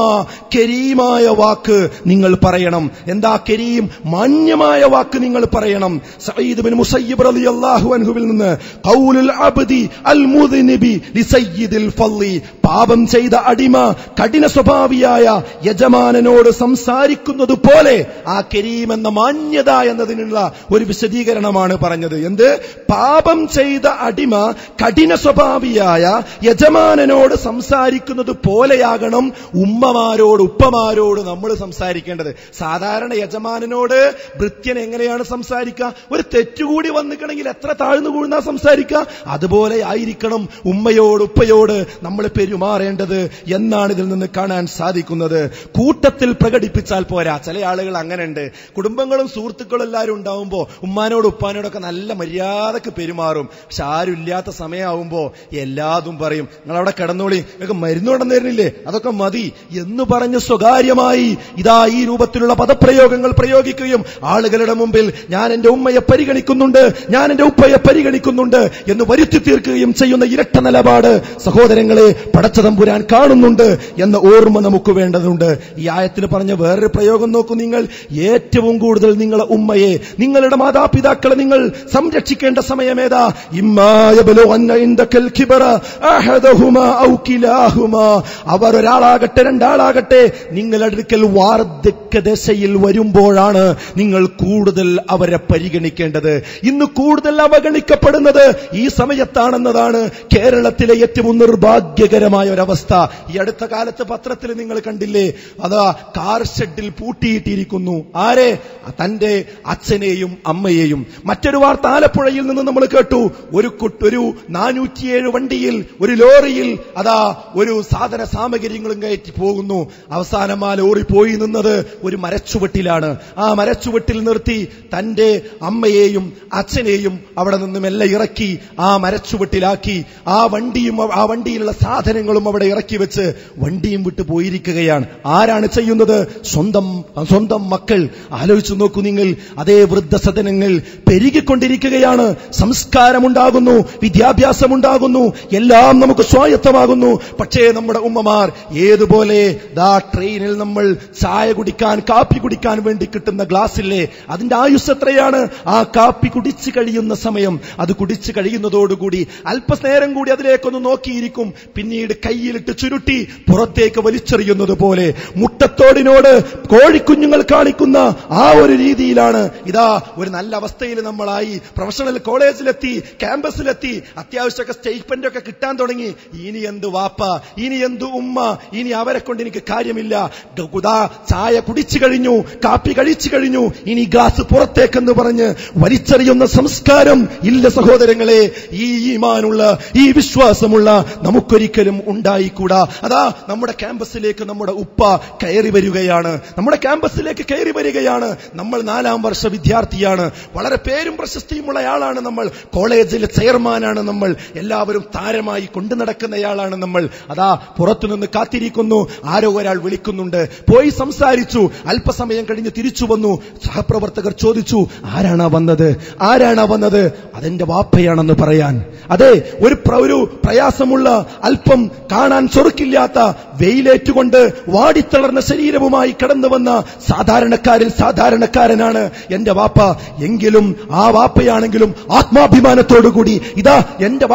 കരീമായ വാക്ക് നിങ്ങൾ പറയണം. എന്താ കരീം? മാന്യമായ വാക്ക് നിങ്ങൾ പറയണം. സഈദ് ബിൻ മുസയ്യിബ് റളിയല്ലാഹു അൻഹുവിൽ നിന്ന് ഖൗലുൽ അബ്ദി അൽ മുദ്നിബി ലിസയ്യിദിൽ ഫളി, പാപം ചെയ്ത അടിമ കഠിന സ്വഭാവിയായ യജമാനനോട് സംസാരിക്കുന്നത് പോലെ, ആ കരീം എന്ന മാന്യത എന്നതിനുള്ള ഒരു വിശദീകരണമാണ് പറഞ്ഞത്. എന്ത്? പാപം ചെയ്ത അടിമ കഠിന സ്വഭാവിയായ യജമാനനോട് സംസാരിക്കുന്നത് പോലെയാകണം ഉമ്മമാരോട്, ഉപ്പമാരോട് നമ്മൾ സംസാരിക്കേണ്ടത്. സാധാരണ യജമാനനോട് ഭൃത്യൻ എങ്ങനെയാണ് സംസാരിക്കുക? ഒരു തെറ്റുകൂടി വന്നിക്കണമെങ്കിൽ എത്ര താഴ്ന്നു കൂഴ്ന്നാ സംസാരിക്കുക? അതുപോലെ ആയിരിക്കണം ഉമ്മയോട്, ഉപ്പയോട് നമ്മൾ പെരുമാറേണ്ടത് എന്നാണ് ഇതിൽ നിന്ന് കാണാൻ സാധിക്കുന്നത്. കൂട്ടത്തിൽ പ്രകടിപ്പിച്ചാൽ പോരാ. ചില ആളുകൾ അങ്ങനെ ഉണ്ട്. കുടുംബങ്ങളും സുഹൃത്തുക്കളും എല്ലാവരും ഉണ്ടാവുമ്പോ ഉമ്മാനോടും ഉപ്പാനോടൊക്കെ നല്ല മര്യാദക്ക് പെരുമാറും. പക്ഷെ ആരും ഇല്ലാത്ത സമയമാവുമ്പോ എല്ലാതും പറയും, നിങ്ങളവിടെ കിടന്നോളി, നിങ്ങൾക്ക് മരുന്ന് കൊണ്ടു തരുന്നില്ലേ, അതൊക്കെ മതി എന്ന് പറഞ്ഞ് സ്വകാര്യമായി ഇതാ ഈ രൂപത്തിലുള്ള പദപ്രയോഗങ്ങൾ പ്രയോഗിക്കുകയും ആളുകളുടെ മുമ്പിൽ ഞാൻ എന്റെ ഉമ്മയെ പരിഗണിക്കുന്നുണ്ട്, ഞാൻ എന്റെ ഉപ്പയെ പരിഗണിക്കുന്നുണ്ട് എന്ന് വരുത്തി തീർക്കുകയും ചെയ്യുന്ന ഇരട്ട നിലപാട് സഹോദരങ്ങളെ പടച്ചതമ്പുരാൻ കാണുന്നുണ്ട് എന്ന ഓർമ്മ നമുക്ക് വേണ്ടതുണ്ട്. ഈ ആയത്തിൽ പറഞ്ഞ വേറൊരു പ്രയോഗം നോക്കൂ നിങ്ങൾ. ഏറ്റവും കൂടുതൽ നിങ്ങളെ ഉമ്മയെ, നിങ്ങളുടെ മാതാപിതാക്കളെ നിങ്ങൾ സംരക്ഷിക്കേണ്ട സമയമേതാ? അവർ ഒരാളാകട്ടെ രണ്ടാളാകട്ടെ നിങ്ങളുടെ അടുക്കൽ വാർദ്ധക്യദശയിൽ വരുമ്പോഴാണ് നിങ്ങൾ കൂടുതൽ അവരെ പരിഗണിക്കേണ്ടത്. ഇന്ന് കൂടുതൽ അവഗണിക്കപ്പെടുന്നത് ഈ സമയത്താണെന്നതാണ് കേരളത്തിലെ ഏറ്റവും നിർഭാഗ്യകരമായ ഒരവസ്ഥ. ഈ അടുത്ത കാലത്ത് പത്രത്തിൽ നിങ്ങൾ കണ്ടില്ലേ, അതാ കാർ ഷെഡിൽ പൂട്ടിയിട്ടിരിക്കുന്നു. ആരെ? തന്റെ അച്ഛനെയും അമ്മയെയും. മറ്റൊരു വാർത്ത ആലപ്പുഴയിൽ നിന്ന് നമ്മൾ കേട്ടു. ഒരു 407 വണ്ടിയിൽ, ഒരു ലോറിയിൽ അതാ ഒരു സാധന സാമഗ്രികളും കയറ്റി പോകുന്നു. അവസാനം ആ ലോറി പോയി നിന്നത് ഒരു മരച്ചുവട്ടിലാണ്. ആ മരച്ചുവട്ടിൽ നിർത്തി തന്റെ അമ്മയെയും അച്ഛനെയും അവിടെ നിന്നും എല്ലാം ഇറക്കി ആ മരച്ചുവട്ടിലാക്കി. ആ വണ്ടിയിലുള്ള സാധനങ്ങളും അവിടെ ഇറക്കി വെച്ച് വണ്ടിയും വിട്ടു പോയിരിക്കുകയാണ്. ആരാണ് ചെയ്യുന്നത്? സ്വന്തം മക്കൾ. ആലോചിച്ചു നോക്കൂ നിങ്ങൾ. അതേ വൃദ്ധസദനങ്ങൾ പെരുകിക്കൊണ്ടിരിക്കുകയാണ്. സംസ്കാരമുണ്ടാകുന്നു, വിദ്യാഭ്യാസമുണ്ടാകുന്നു, എല്ലാം നമുക്ക് സ്വായത്തമാകുന്നു. പക്ഷേ നമ്മുടെ ഉമ്മമാർ ഏതുപോലെ ട്രെയിനിൽ നമ്മൾ ചായ കുടിക്കാൻ, കാപ്പി കുടിക്കാൻ വേണ്ടി കിട്ടുന്ന ഗ്ലാസ്സില്ലേ, അതിന്റെ ആയുസ് എത്രയാണ്? ആ കാപ്പി കുടിച്ചു കഴിയുന്ന സമയം, അത് കുടിച്ചു കഴിയുന്നതോടുകൂടി അല്പനേരം കൂടി അതിലേക്കൊന്ന് നോക്കിയിരിക്കും. പിന്നീട് കയ്യിലിട്ട് ചുരുട്ടി പുറത്തേക്ക് വലിച്ചെറിയുന്നത് പോലെ മുട്ടത്തോടിനോട് കോഴിക്കുഞ്ഞുങ്ങൾ കാണിക്കുന്ന ആ ഒരു രീതിയിലാണ്. ഇതാ ഒരു നല്ല അവസ്ഥയിൽ നമ്മളായി, പ്രൊഫഷണൽ കോളേജിലെത്തി, ക്യാമ്പസിലെത്തി, അത്യാവശ്യമൊക്കെ സ്റ്റേറ്റ്മെന്റൊക്കെ കിട്ടാൻ തുടങ്ങി. ഇനി എന്ത് വാപ്പ, ഇനി എന്ത് ഉമ്മ, ഇനി അവരെ കൊണ്ട് എനിക്ക് കാര്യമില്ല. ചായ കുടിച്ചു കഴിഞ്ഞു, കാപ്പി കഴിച്ചു കഴിഞ്ഞു, ഇനി ഗ്ലാസ് പുറത്തേക്കെന്ന് പറഞ്ഞ് വലിച്ചെറിയുന്ന സംസ്കാരം ഇല്ല സഹോദരങ്ങളെ. ഈ ഈമാനുള്ള, ഈ വിശ്വാസമുള്ള നമുക്കൊരിക്കലും ഉണ്ടായിക്കൂടാ. അതാ നമ്മുടെ ക്യാമ്പസിലേക്ക് നമ്മുടെ ഉപ്പ കയറി വരികയാണ്, നമ്മുടെ ക്യാമ്പസിലേക്ക് കയറി വരികയാണ്. നമ്മൾ 4ാം വർഷ വിദ്യാർത്ഥിയാണ്, വളരെ പേരും പ്രശസ്തിയുമുള്ള ആളാണ് നമ്മൾ, കോളേജിലെ ചെയർമാനാണ് നമ്മൾ, എല്ലാവരും താരമായി കൊണ്ടു നടക്കുന്നയാളാണ് നമ്മൾ. അതാ പുറത്തുനിന്ന് കാത്തിരിക്കുന്നു. ആരോ ഒരാൾ വിളിക്കുന്നുണ്ട്. പോയി സംസാരിച്ചു. അല്പസമയം കഴിഞ്ഞ് തിരിച്ചു വന്നു. സഹപ്രവർത്തകർ ചോദിച്ചു, ആരാണാ വന്നത്? അതെന്റെ വാപ്പയാണെന്ന് പറയാൻ. അതെ, ഒരു പ്രയാസമുള്ള, അല്പം കാണാൻ ചൊറുക്കില്ലാത്ത, വെയിലേറ്റുകൊണ്ട് വാടിത്തളർന്ന ശരീരവുമായി കടന്നു വന്ന സാധാരണക്കാരിൽ സാധാരണക്കാരനാണ് എന്റെ വാപ്പ. എങ്കിലും ആ വാപ്പയാണെങ്കിലും ആത്മാഭിമാനത്തോടുകൂടി ഇതാ എന്റെ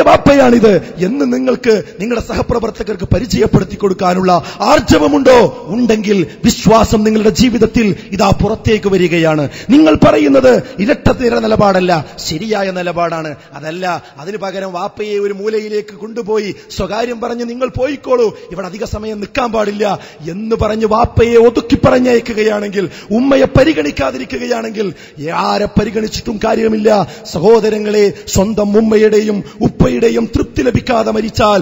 വാപ്പയാണിത് എന്ന് നിങ്ങൾക്ക് നിങ്ങളുടെ സഹപ്രവർത്തകർക്ക് പരിചയപ്പെടുത്തി കൊടുക്കാനുള്ള ആർജവമുണ്ടോ? ഉണ്ടെങ്കിൽ വിശ്വാസം നിങ്ങളുടെ ജീവിതത്തിൽ ഇതാ പുറത്തേക്ക് വരികയാണ്. നിങ്ങൾ പറയുന്നത് ഇരട്ടത്തിര നിലപാടല്ല, ശരിയായ നിലപാടാണ്. അതല്ല, അതിനു പകരം വാപ്പയെ ഒരു മൂലയിലേക്ക് കൊണ്ടുപോയി സ്വകാര്യം പറഞ്ഞ് നിങ്ങൾ പോയിക്കോളൂ, ഇവിടെ അധിക സമയം നിൽക്കാൻ പാടില്ല എന്ന് പറഞ്ഞ് വാപ്പയെ ഒതുക്കി പറഞ്ഞയക്കുകയാണെങ്കിൽ, ഉമ്മയെ പരിഗണിക്കാതിരിക്കുകയാണെങ്കിൽ ആരെ പരിഗണിച്ചിട്ടും കാര്യമില്ല സഹോദരങ്ങളെ. സ്വന്തം ഉമ്മയുടെയും ഉപ്പയുടെയും തൃപ്തി ലഭിക്കാതെ മരിച്ചാൽ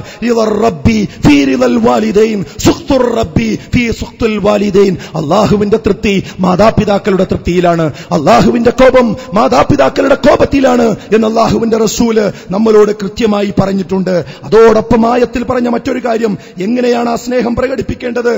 അള്ളാഹുവിന്റെ തൃപ്തി മാതാപിതാക്കളുടെ തൃപ്തിയിലാണ്, അള്ളാഹുവിന്റെ കോപം മാതാപിതാക്കളുടെ കോപത്തിലാണ് എന്ന് അള്ളാഹുവിന്റെ റസൂല് നമ്മളോട് കൃത്യമായി പറഞ്ഞിട്ടുണ്ട്. അതോടൊപ്പം ആയത്തിൽ പറഞ്ഞ മറ്റൊരു കാര്യം, എങ്ങനെയാണ് ആ സ്നേഹം പ്രകടിപ്പിക്കേണ്ടത്?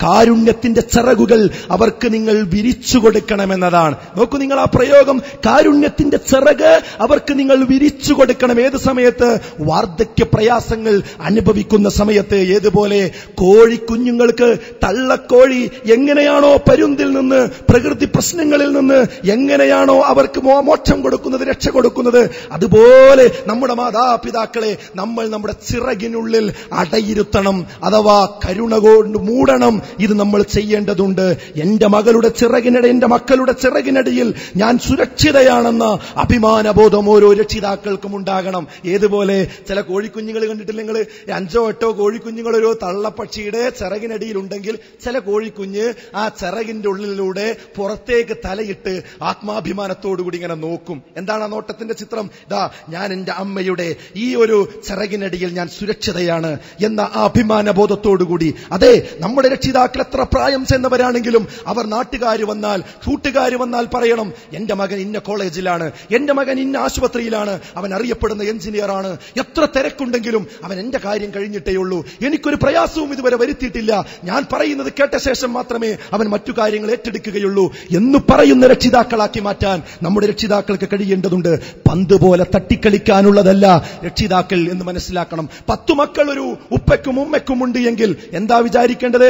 കാരുണ്യത്തിന്റെ ചിറകുകൾ അവർക്ക് നിങ്ങൾ വിരിച്ചു കൊടുക്കണമെന്നതാണ്. നോക്കൂ നിങ്ങൾ ആ പ്രയോഗം, കാരുണ്യത്തിന്റെ ചിറക് അവർക്ക് നിങ്ങൾ വിരിച്ചു കൊടുക്കണം. ഏത് സമയത്ത്? വാർദ്ധക്യ പ്രയാസങ്ങൾ അനുഭവിക്കുന്ന സമയത്ത്. ഏതുപോലെ? കോഴിക്കുഞ്ഞുങ്ങൾക്ക് തള്ളക്കോഴി എങ്ങനെയാണോ പരുന്തിൽ നിന്ന്, പ്രകൃതി പ്രശ്നങ്ങളിൽ നിന്ന് എങ്ങനെയാണോ അവർക്ക് മോക്ഷം കൊടുക്കുന്നത്, രക്ഷ കൊടുക്കുന്നത്, അതുപോലെ നമ്മുടെ മാതാപിതാക്കളെ നമ്മൾ നമ്മുടെ ചിറകിനുള്ളിൽ അടയിരുത്തണം, അഥവാ കരുണ കൊണ്ട് മൂടണം. ഇത് നമ്മൾ ചെയ്യേണ്ടതുണ്ട്. എന്റെ മകളുടെ ചിറകിനിടെ, എന്റെ മക്കളുടെ ചിറകിനടിയിൽ ഞാൻ സുരക്ഷിതയാണെന്ന അഭിമാനബോധം ഓരോ രക്ഷിതാക്കൾക്കും ഉണ്ടാകണം. ഏതുപോലെ? ചില കോഴിക്കുഞ്ഞുങ്ങൾ കണ്ടിട്ടില്ല നിങ്ങൾ? 5 or 8 കോഴിക്കുഞ്ഞുങ്ങൾ ഒരു തള്ളപ്പക്ഷിയുടെ ചിറകിനടിയിലുണ്ടെങ്കിൽ ചില കോഴിക്കുഞ്ഞ് ആ ചിറകിന്റെ ഉള്ളിലൂടെ പുറത്തേക്ക് തലയിട്ട് ആത്മാഭിമാനത്തോടുകൂടി ഇങ്ങനെ നോക്കും. എന്താണ് ആ നോട്ടത്തിന്റെ ചിത്രം? ഇതാ, ഞാൻ എന്റെ അമ്മയുടെ ഈ ഒരു ചിറകിനടിയിൽ ഞാൻ സുരക്ഷിതയാണ് എന്ന ആ അഭിമാനബോധത്തോടുകൂടി. അതെ, നമ്മുടെ രക്ഷിതാക്കൾ എത്ര പ്രായം ചെന്നവരാണെങ്കിലും അവർ നാട്ടുകാർ വന്നാൽ, കൂട്ടുകാർ വന്നാൽ പറയണം, എന്റെ മകൻ ഇന്ന കോളേജിലാണ്, എന്റെ മകൻ ഇന്ന ആശുപത്രിയിലാണ്, അവൻ അറിയപ്പെടുന്ന എഞ്ചിനീയറാണ്, എത്ര നിലക്കുണ്ടെങ്കിലും അവൻ എന്റെ കാര്യം കഴിഞ്ഞിട്ടേ ഉള്ളൂ, എനിക്കൊരു പ്രയാസവും ഇതുവരെ വരുത്തിയിട്ടില്ല, ഞാൻ പറയുന്നത് കേട്ട ശേഷം മാത്രമേ അവൻ മറ്റു കാര്യങ്ങൾ ഏറ്റെടുക്കുകയുള്ളൂ എന്ന് പറയുന്ന രക്ഷിതാക്കളാക്കി മാറ്റാൻ നമ്മുടെ രക്ഷിതാക്കൾക്ക് കഴിയേണ്ടതുണ്ട്. പന്ത് പോലെ തട്ടിക്കളിക്കാനുള്ളതല്ല രക്ഷിതാക്കൾ എന്ന് മനസ്സിലാക്കണം. 10 മക്കൾ ഒരു ഉപ്പയ്ക്കും ഉമ്മയ്ക്കും ഉണ്ട് എങ്കിൽ എന്താ വിചാരിക്കേണ്ടത്?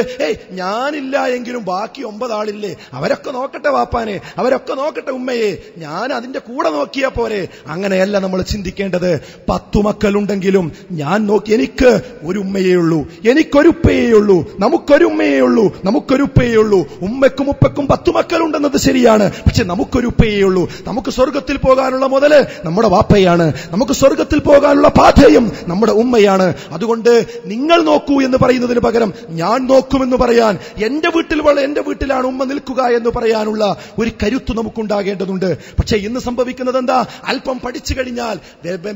ഞാനില്ല എങ്കിലും ബാക്കി 9 ആളില്ലേ, അവരൊക്കെ നോക്കട്ടെ വാപ്പാനെ, അവരൊക്കെ നോക്കട്ടെ ഉമ്മയെ, ഞാൻ അതിന്റെ കൂടെ നോക്കിയാ പോരെ. അങ്ങനെയല്ല നമ്മൾ ചിന്തിക്കേണ്ടത്. 10 മക്കളുണ്ടെങ്കിലും ഞാൻ നോക്കി, എനിക്ക് ഒരു ഉമ്മയേ ഉള്ളൂ, എനിക്കൊരു ഉപ്പയേ ഉള്ളൂ, നമുക്കൊരു ഉമ്മയേ ഉള്ളൂ, നമുക്കൊരു ഉപ്പയേ ഉള്ളൂ. ഉമ്മയ്ക്കും ഉപ്പയ്ക്കും 10 മക്കളുണ്ടെന്നത് ശരിയാണ്, പക്ഷെ നമുക്കൊരു ഉപ്പയേ ഉള്ളൂ. നമുക്ക് സ്വർഗത്തിൽ പോകാനുള്ള മുതല് നമ്മുടെ വാപ്പയാണ്, നമുക്ക് സ്വർഗത്തിൽ പോകാനുള്ള പാഥേയം നമ്മുടെ ഉമ്മയാണ്. അതുകൊണ്ട് നിങ്ങൾ നോക്കൂ എന്ന് പറയുന്നതിന് പകരം ഞാൻ നോക്കുമെന്ന് പറയാൻ, എന്റെ വീട്ടിലാണ് ഉമ്മ നിൽക്കുക എന്ന് പറയാനുള്ള ഒരു കരുത്ത് നമുക്കുണ്ടാകേണ്ടതുണ്ട്. പക്ഷേ ഇന്ന് സംഭവിക്കുന്നത് എന്താ? അല്പം പഠിച്ചു കഴിഞ്ഞാൽ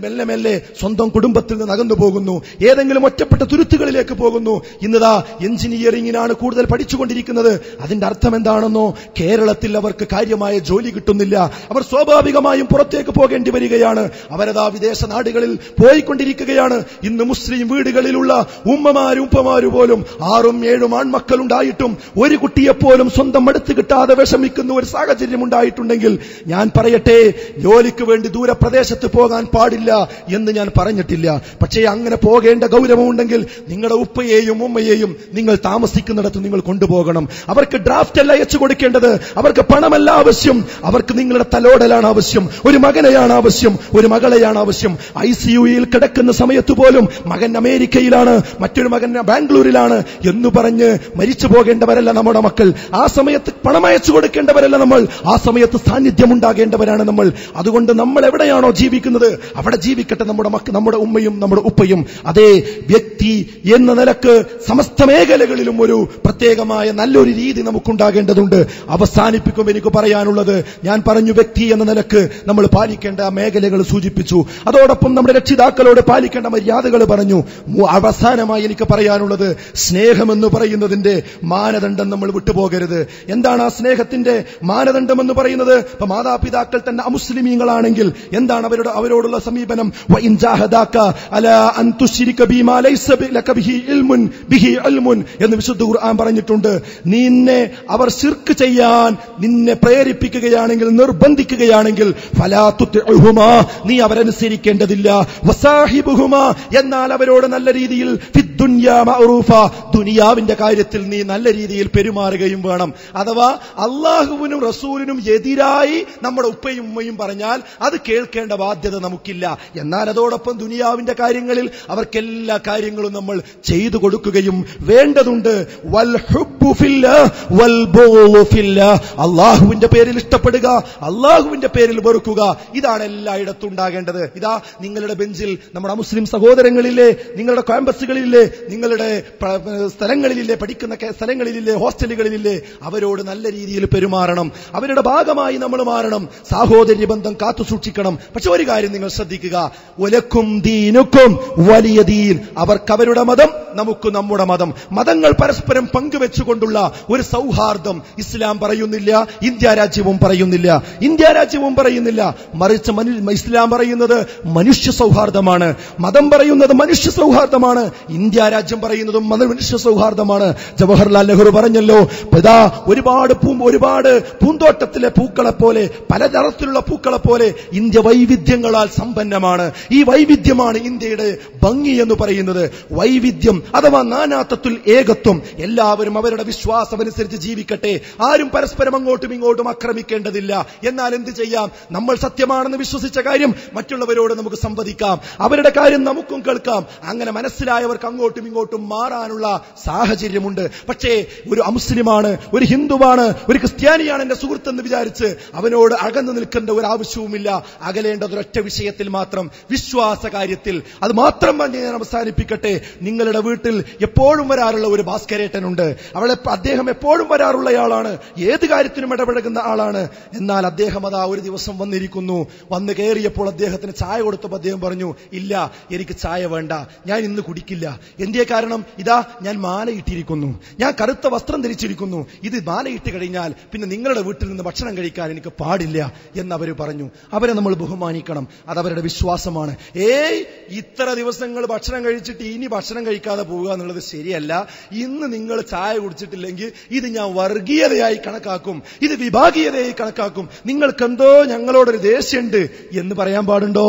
മെല്ലെ മെല്ലെ സ്വന്തം കുടുംബത്തിൽ നിന്ന് അകന്നു പോകുന്നു, ഏതെങ്കിലും ഒറ്റപ്പെട്ട തുരുത്തുകളിലേക്ക് പോകുന്നു. ഇന്നതാ എഞ്ചിനീയറിംഗിനാണ് കൂടുതൽ പഠിച്ചുകൊണ്ടിരിക്കുന്നത്. അതിന്റെ അർത്ഥം എന്താണെന്നോ? കേരളത്തിൽ അവർക്ക് കാര്യമായ ജോലി കിട്ടുന്നില്ല, അവർ സ്വാഭാവികമായും പുറത്തേക്ക് പോകേണ്ടി വരികയാണ്. അവരതാ വിദേശ നാടുകളിൽ പോയിക്കൊണ്ടിരിക്കുകയാണ്. ഇന്ന് മുസ്ലിം വീടുകളിലുള്ള ഉമ്മമാരും ഉപ്പമാരും പോലും 6ഉം 7ഉം ആൺമക്കളുണ്ടായിട്ടും ഒരു കുട്ടിയെപ്പോലും സ്വന്തം അടുത്ത് കിട്ടാതെ വിഷമിക്കുന്ന ഒരു സാഹചര്യം ഉണ്ടായിട്ടുണ്ടെങ്കിൽ ഞാൻ പറയട്ടെ, ജോലിക്ക് വേണ്ടി ദൂരപ്രദേശത്ത് പോകാൻ പാടില്ല എന്ന് ഞാൻ പറഞ്ഞിട്ടില്ല. പക്ഷേ അങ്ങനെ പോകേണ്ട ഗൗരവമുണ്ടെങ്കിൽ നിങ്ങളുടെ ഉപ്പയെയും ഉമ്മയെയും നിങ്ങൾ താമസിക്കുന്നിടത്ത് നിങ്ങൾ കൊണ്ടുപോകണം. അവർക്ക് ഡ്രാഫ്റ്റ് അല്ല അയച്ചു കൊടുക്കേണ്ടത്, അവർക്ക് പണമല്ല ആവശ്യം, അവർക്ക് നിങ്ങളുടെ തലോടലാണ് ആവശ്യം. ഒരു മകനെയാണ് ആവശ്യം, ഒരു മകളെയാണ് ആവശ്യം. ICUയിൽ കിടക്കുന്ന സമയത്ത് പോലും മകൻ അമേരിക്കയിലാണ്, മറ്റൊരു മകൻ ബാംഗ്ലൂരിലാണ് എന്ന് പറഞ്ഞ് മരിച്ചു പോകേണ്ടവരല്ല നമ്മുടെ മക്കൾ. ആ സമയത്ത് പണം അയച്ചു കൊടുക്കേണ്ടവരല്ല നമ്മൾ, ആ സമയത്ത് സാന്നിധ്യം ഉണ്ടാകേണ്ടവരാണ് നമ്മൾ. അതുകൊണ്ട് നമ്മൾ എവിടെയാണോ ജീവിക്കുന്നത് അവിടെ ജീവിക്കട്ടെ നമ്മുടെ ഉമ്മയും നമ്മുടെ ഉപ്പയും. അതേ വ്യക്തി എന്ന നിലക്ക് സമസ്ത മേഖലകളിലും ഒരു പ്രത്യേകമായ നല്ലൊരു രീതി നമുക്കുണ്ടാകേണ്ടതുണ്ട്. അവസാനിപ്പിക്കും എനിക്ക് പറയാനുള്ളത്, ഞാൻ പറഞ്ഞു വ്യക്തി എന്ന നിലക്ക് നമ്മൾ പാലിക്കേണ്ട മേഖലകൾ സൂചിപ്പിച്ചു, അതോടൊപ്പം നമ്മുടെ രക്ഷിതാക്കളോട് പാലിക്കേണ്ട മര്യാദകൾ പറഞ്ഞു. അവസാനമായി എനിക്ക് പറയാനുള്ളത്, സ്നേഹമെന്ന് പറയുന്നതിന്റെ മാനദണ്ഡം നമ്മൾ വിട്ടുപോകരുത്. എന്താണ് ആ സ്നേഹത്തിന്റെ മാനദണ്ഡം എന്ന് പറയുന്നത്? ഇപ്പൊ മാതാപിതാക്കൾ തന്നെ അമുസ്ലിമീങ്ങളാണെങ്കിൽ എന്താണ് അവരോടുള്ള സമീപനം? വഇൻ ജാഹദാക അലാ അൻ തുശ്രിക ബിമാ ലൈസ ലക ബിഹി ഇൽമുൻ എന്ന് വിശുദ്ധ ഖുർആൻ പറഞ്ഞിട്ടുണ്ട്. നിന്നെ അവർ ശിർക്ക് ചെയ്യാൻ നിന്നെ പ്രേരിപ്പിക്കുകയാണെങ്കിൽ, നിർബന്ധിക്കുകയാണെങ്കിൽ, ഫലാ തുതിഉഹുമാ, നീ അവരനുസരിക്കേണ്ടതില്ല. വസാഹിബുഹുമാ, എന്നാൽ അവരോട് നല്ല രീതിയിൽ ഫിദ്ദുനിയാ മഅറൂഫ, ദുനിയാവിന്റെ കാര്യത്തിൽ നീ നല്ല രീതിയിൽ പെരുമാറുകയും വേണം. അഥവാ അല്ലാഹുവിനും റസൂലിനും എതിരായി നമ്മുടെ ഉപ്പയും ഉമ്മയും പറഞ്ഞാൽ അത് കേൾക്കേണ്ട ബാധ്യത നമുക്കില്ല. എന്നാൽ അതോടൊപ്പം ദുനിയാവിന്റെ കാര്യങ്ങളിൽ അവർക്കെല്ലാ കാര്യങ്ങളും നമ്മൾ ചെയ്തു കൊടുക്കുകയും വേണ്ടതുണ്ട്. വൽ ഹുബ്ബു ഫില്ലാഹ് വൽ ബുഗ്ളു ഫില്ലാഹ്, അല്ലാഹുവിന്റെ പേരിൽ ഇഷ്ടപ്പെടുക, അല്ലാഹുവിന്റെ പേരിൽ വെറുക്കുക, ഇതാണ് എല്ലായിടത്തും ഉണ്ടാകേണ്ടത്. ഇതാ നിങ്ങളുടെ ബെഞ്ചിൽ നമ്മുടെ മുസ്ലിം സഹോദരങ്ങളില്ലേ, നിങ്ങളുടെ ക്യാമ്പസുകളില്ലേ, നിങ്ങളുടെ സ്ഥലങ്ങളിലില്ലേ, പഠിക്കുന്ന സ്ഥലങ്ങളിലില്ലേ, ഹോസ്റ്റലുകളിലില്ലേ, അവരോട് നല്ല രീതിയിൽ പെരുമാറണം. അവരുടെ ഭാഗമായി നമ്മൾ മാറണം. സാഹോദര്യ ബന്ധം കാത്തു സൂക്ഷിക്കണം. പക്ഷെ ഒരു കാര്യം നിങ്ങൾ ശ്രദ്ധിക്കുക, ഒലക്കും ദീനുക്കും വലിയ ദീൻ, അവർക്ക് അവരുടെ മതം, നമുക്ക് നമ്മുടെ മതം. മതങ്ങൾ പരസ്പരം പങ്കുവെച്ചുകൊണ്ടുള്ള ഒരു സൗഹാർദ്ദം ഇസ്ലാം പറയുന്നില്ല, ഇന്ത്യ രാജ്യവും പറയുന്നില്ല. മറിച്ച് ഇസ്ലാം പറയുന്നത് മനുഷ്യ സൗഹാർദ്ദമാണ്, മതം പറയുന്നത് മനുഷ്യ സൗഹാർദ്ദമാണ്, ഇന്ത്യ രാജ്യം പറയുന്നതും മനുഷ്യ സൗഹാർദ്ദമാണ്. ജവഹർലാൽ നെഹ്റു പറഞ്ഞല്ലോ, ഒരുപാട് പൂന്തോട്ടത്തിലെ പൂക്കളെ പോലെ, പലതരത്തിലുള്ള പൂക്കളെ പോലെ ഇന്ത്യ വൈവിധ്യങ്ങളാൽ സമ്പന്നമാണ്. ഈ വൈവിധ്യമാണ് ഇന്ത്യയുടെ ഭംഗി എന്ന് പറയുന്നത്. വൈവിധ്യം അഥവാ നാനാത്വത്തിൽ ഏകത്വം. എല്ലാവരും അവരുടെ വിശ്വാസമനുസരിച്ച് ജീവിക്കട്ടെ, ആരും പരസ്പരം അങ്ങോട്ടും ഇങ്ങോട്ടും ആക്രമിക്കേണ്ടതില്ല. എന്നാൽ എന്ത് ചെയ്യാം? നമ്മൾ സത്യമാണെന്ന് വിശ്വസിച്ച കാര്യം മറ്റുള്ളവരോട് നമുക്ക് സംവദിക്കാം, അവരുടെ കാര്യം നമുക്കും കേൾക്കാം. അങ്ങനെ മനസ്സിലായവർക്ക് അങ്ങോട്ടും ഇങ്ങോട്ടും മാറാനുള്ള സാഹചര്യമുണ്ട്. പക്ഷേ ഒരു അമുസ്ലിമാണ്, ഒരു ഹിന്ദുവാണ്, ഒരു ക്രിസ്ത്യാനിയാണ് എന്റെ സുഹൃത്തെന്ന് വിചാരിച്ച് അവനോട് അകന്നു നിൽക്കേണ്ട ഒരു ആവശ്യവുമില്ല. അകലേണ്ടത് ഒരൊറ്റ വിഷയത്തിൽ മാത്രം, വിശ്വാസ കാര്യത്തിൽ. അത് മാത്രം പറഞ്ഞ് ഞാൻ അവസാനിപ്പിക്കട്ടെ. നിങ്ങളുടെ വീട്ടിൽ എപ്പോഴും വരാറുള്ള ഒരു ഭാസ്കരേട്ടനുണ്ട്. അദ്ദേഹം എപ്പോഴും വരാറുള്ളയാളാണ്, ഏത് കാര്യത്തിനും ഇടപഴകുന്ന ആളാണ്. എന്നാൽ അദ്ദേഹം അതാ ഒരു ദിവസം വന്നിരിക്കുന്നു. വന്ന് കയറിയപ്പോൾ അദ്ദേഹത്തിന് ചായ കൊടുത്തപ്പോൾ അദ്ദേഹം പറഞ്ഞു, ഇല്ല എനിക്ക് ചായ വേണ്ട, ഞാൻ ഇന്ന് കുടിക്കില്ല. എന്തേ കാരണം? ഇതാ ഞാൻ മാലയിട്ടിരിക്കുന്നു, ഞാൻ കറുത്ത വസ്ത്രം ധരിച്ചിരിക്കുന്നു, ഇത് മാലയിട്ട് കഴിഞ്ഞാൽ പിന്നെ നിങ്ങളുടെ വീട്ടിൽ നിന്ന് ഭക്ഷണം കഴിക്കാൻ എനിക്ക് പാടില്ല എന്നവർ പറഞ്ഞു. അവരെ നമ്മൾ ബഹുമാനിക്കണം, അതവരുടെ വിശ്വാസമാണ്. ഇത്ര ദിവസങ്ങൾ ഭക്ഷണം കഴിച്ചിട്ട് ഇനി ഭക്ഷണം കഴിക്കാതെ പോവുക എന്നുള്ളത് ശരിയല്ല. ഇന്ന് നിങ്ങൾ ചായ കുടിച്ചിട്ടില്ലെങ്കിൽ ഇത് ഞാൻ വർഗീയതയായി കണക്കാക്കും, ഇത് വിഭാഗീയതയായി കണക്കാക്കും, നിങ്ങൾക്കെന്തോ ഞങ്ങളോടൊരു ദേഷ്യമുണ്ട് എന്ന് പറയാൻ പാടുണ്ടോ?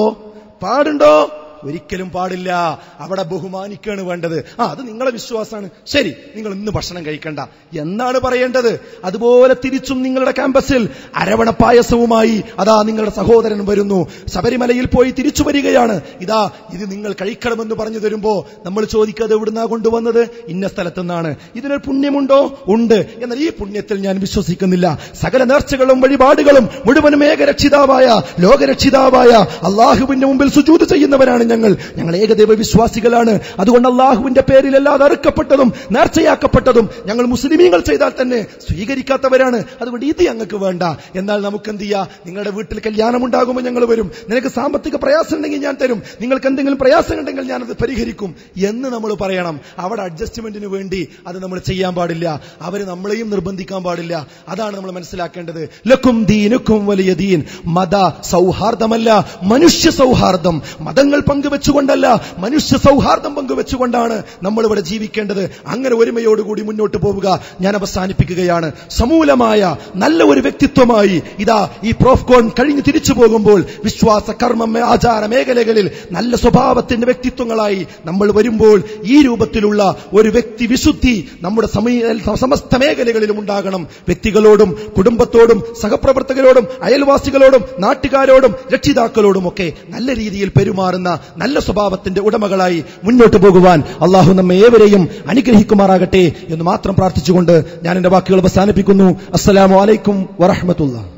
ഒരിക്കലും പാടില്ല. അവിടെ ബഹുമാനിക്കാണ് വേണ്ടത്. അത് നിങ്ങളെ വിശ്വാസമാണ്, ശരി, നിങ്ങൾ ഇന്ന് ഭക്ഷണം കഴിക്കണ്ട എന്നാണ് പറയേണ്ടത്. അതുപോലെ തിരിച്ചും നിങ്ങളുടെ ക്യാമ്പസിൽ അരവണ പായസവുമായി അതാ നിങ്ങളുടെ സഹോദരൻ വരുന്നു, ശബരിമലയിൽ പോയി തിരിച്ചു വരികയാണ്, ഇതാ ഇത് നിങ്ങൾ കഴിക്കണമെന്ന് പറഞ്ഞു തരുമ്പോ നമ്മൾ ചോദിക്കാതെ എവിടുന്നാ കൊണ്ടുവന്നത്? ഇന്ന സ്ഥലത്തുനിന്നാണ്. ഇതിനൊരു പുണ്യമുണ്ടോ? ഉണ്ട്. എന്നാൽ ഈ പുണ്യത്തിൽ ഞാൻ വിശ്വസിക്കുന്നില്ല. സകല നേർച്ചകളും വഴിപാടുകളും മുഴുവനും ഏകരക്ഷിതാവായ ലോകരക്ഷിതാവായ അള്ളാഹുവിന്റെ മുമ്പിൽ സുജൂദ് ചെയ്യുന്നവരാണ് ഞങ്ങൾ ഏകദൈവ വിശ്വാസികളാണ്. അതുകൊണ്ട് അള്ളാഹുവിന്റെ പേരിലല്ലാതെ അറുക്കപ്പെട്ടതും നേർച്ചയാക്കപ്പെട്ടതും ഞങ്ങൾ മുസ്ലിമീങ്ങൾ ചെയ്താൽ തന്നെ സ്വീകരിക്കാത്തവരാണ്. അതുകൊണ്ട് ഇത് ഞങ്ങൾക്ക് വേണ്ട. എന്നാൽ നമുക്ക് എന്ത് ചെയ്യാം? നിങ്ങളുടെ വീട്ടിൽ കല്യാണം ഉണ്ടാകുമ്പോൾ ഞങ്ങൾ വരും, നിനക്ക് സാമ്പത്തിക പ്രയാസം ഉണ്ടെങ്കിൽ ഞാൻ തരും, നിങ്ങൾക്ക് എന്തെങ്കിലും പ്രയാസം ഉണ്ടെങ്കിൽ ഞാനത് പരിഹരിക്കും എന്ന് നമ്മൾ പറയണം. അവിടെ അഡ്ജസ്റ്റ്മെന്റിന് വേണ്ടി അത് നമ്മൾ ചെയ്യാൻ പാടില്ല. അവര് നമ്മളെയും നിർബന്ധിക്കാൻ പാടില്ല. അതാണ് നമ്മൾ മനസ്സിലാക്കേണ്ടത്. ലക്കും ദീനുക്കും വലിയ ദീൻ. മത സൗഹാർദ്ദമല്ല, മനുഷ്യ സൗഹാർദ്ദം. മതങ്ങൾ പങ്കുവെച്ചുകൊണ്ടല്ല, മനുഷ്യ സൗഹാർദ്ദം പങ്കുവെച്ചുകൊണ്ടാണ് നമ്മൾ ഇവിടെ ജീവിക്കേണ്ടത്. അങ്ങനെ ഒരുമയോടുകൂടി മുന്നോട്ട് പോവുക. ഞാൻ അവസാനിപ്പിക്കുകയാണ്. സമൂലമായ നല്ല ഒരു വ്യക്തിത്വമായി ഇതാ ഈ പ്രോഫ്കോൺ കഴിഞ്ഞ് തിരിച്ചു പോകുമ്പോൾ വിശ്വാസ കർമ്മ ആചാര മേഖലകളിൽ നല്ല സ്വഭാവത്തിന്റെ വ്യക്തിത്വങ്ങളായി നമ്മൾ വരുമ്പോൾ ഈ രൂപത്തിലുള്ള ഒരു വ്യക്തി വിശുദ്ധി നമ്മുടെ സമസ്ത മേഖലകളിലും ഉണ്ടാകണം. വ്യക്തികളോടും കുടുംബത്തോടും സഹപ്രവർത്തകരോടും അയൽവാസികളോടും നാട്ടുകാരോടും രക്ഷിതാക്കളോടും ഒക്കെ നല്ല രീതിയിൽ പെരുമാറുന്ന നല്ല സ്വഭാവത്തിന്റെ ഉടമകളായി മുന്നോട്ട് പോകുവാൻ അള്ളാഹു നമ്മെ ഏവരെയും അനുഗ്രഹിക്കുമാറാകട്ടെ എന്ന് മാത്രം പ്രാർത്ഥിച്ചുകൊണ്ട് ഞാൻ എന്റെ വാക്കുകൾ അവസാനിപ്പിക്കുന്നു. അസ്സലാമു അലൈക്കും വറഹ്മത്തുള്ളാഹി.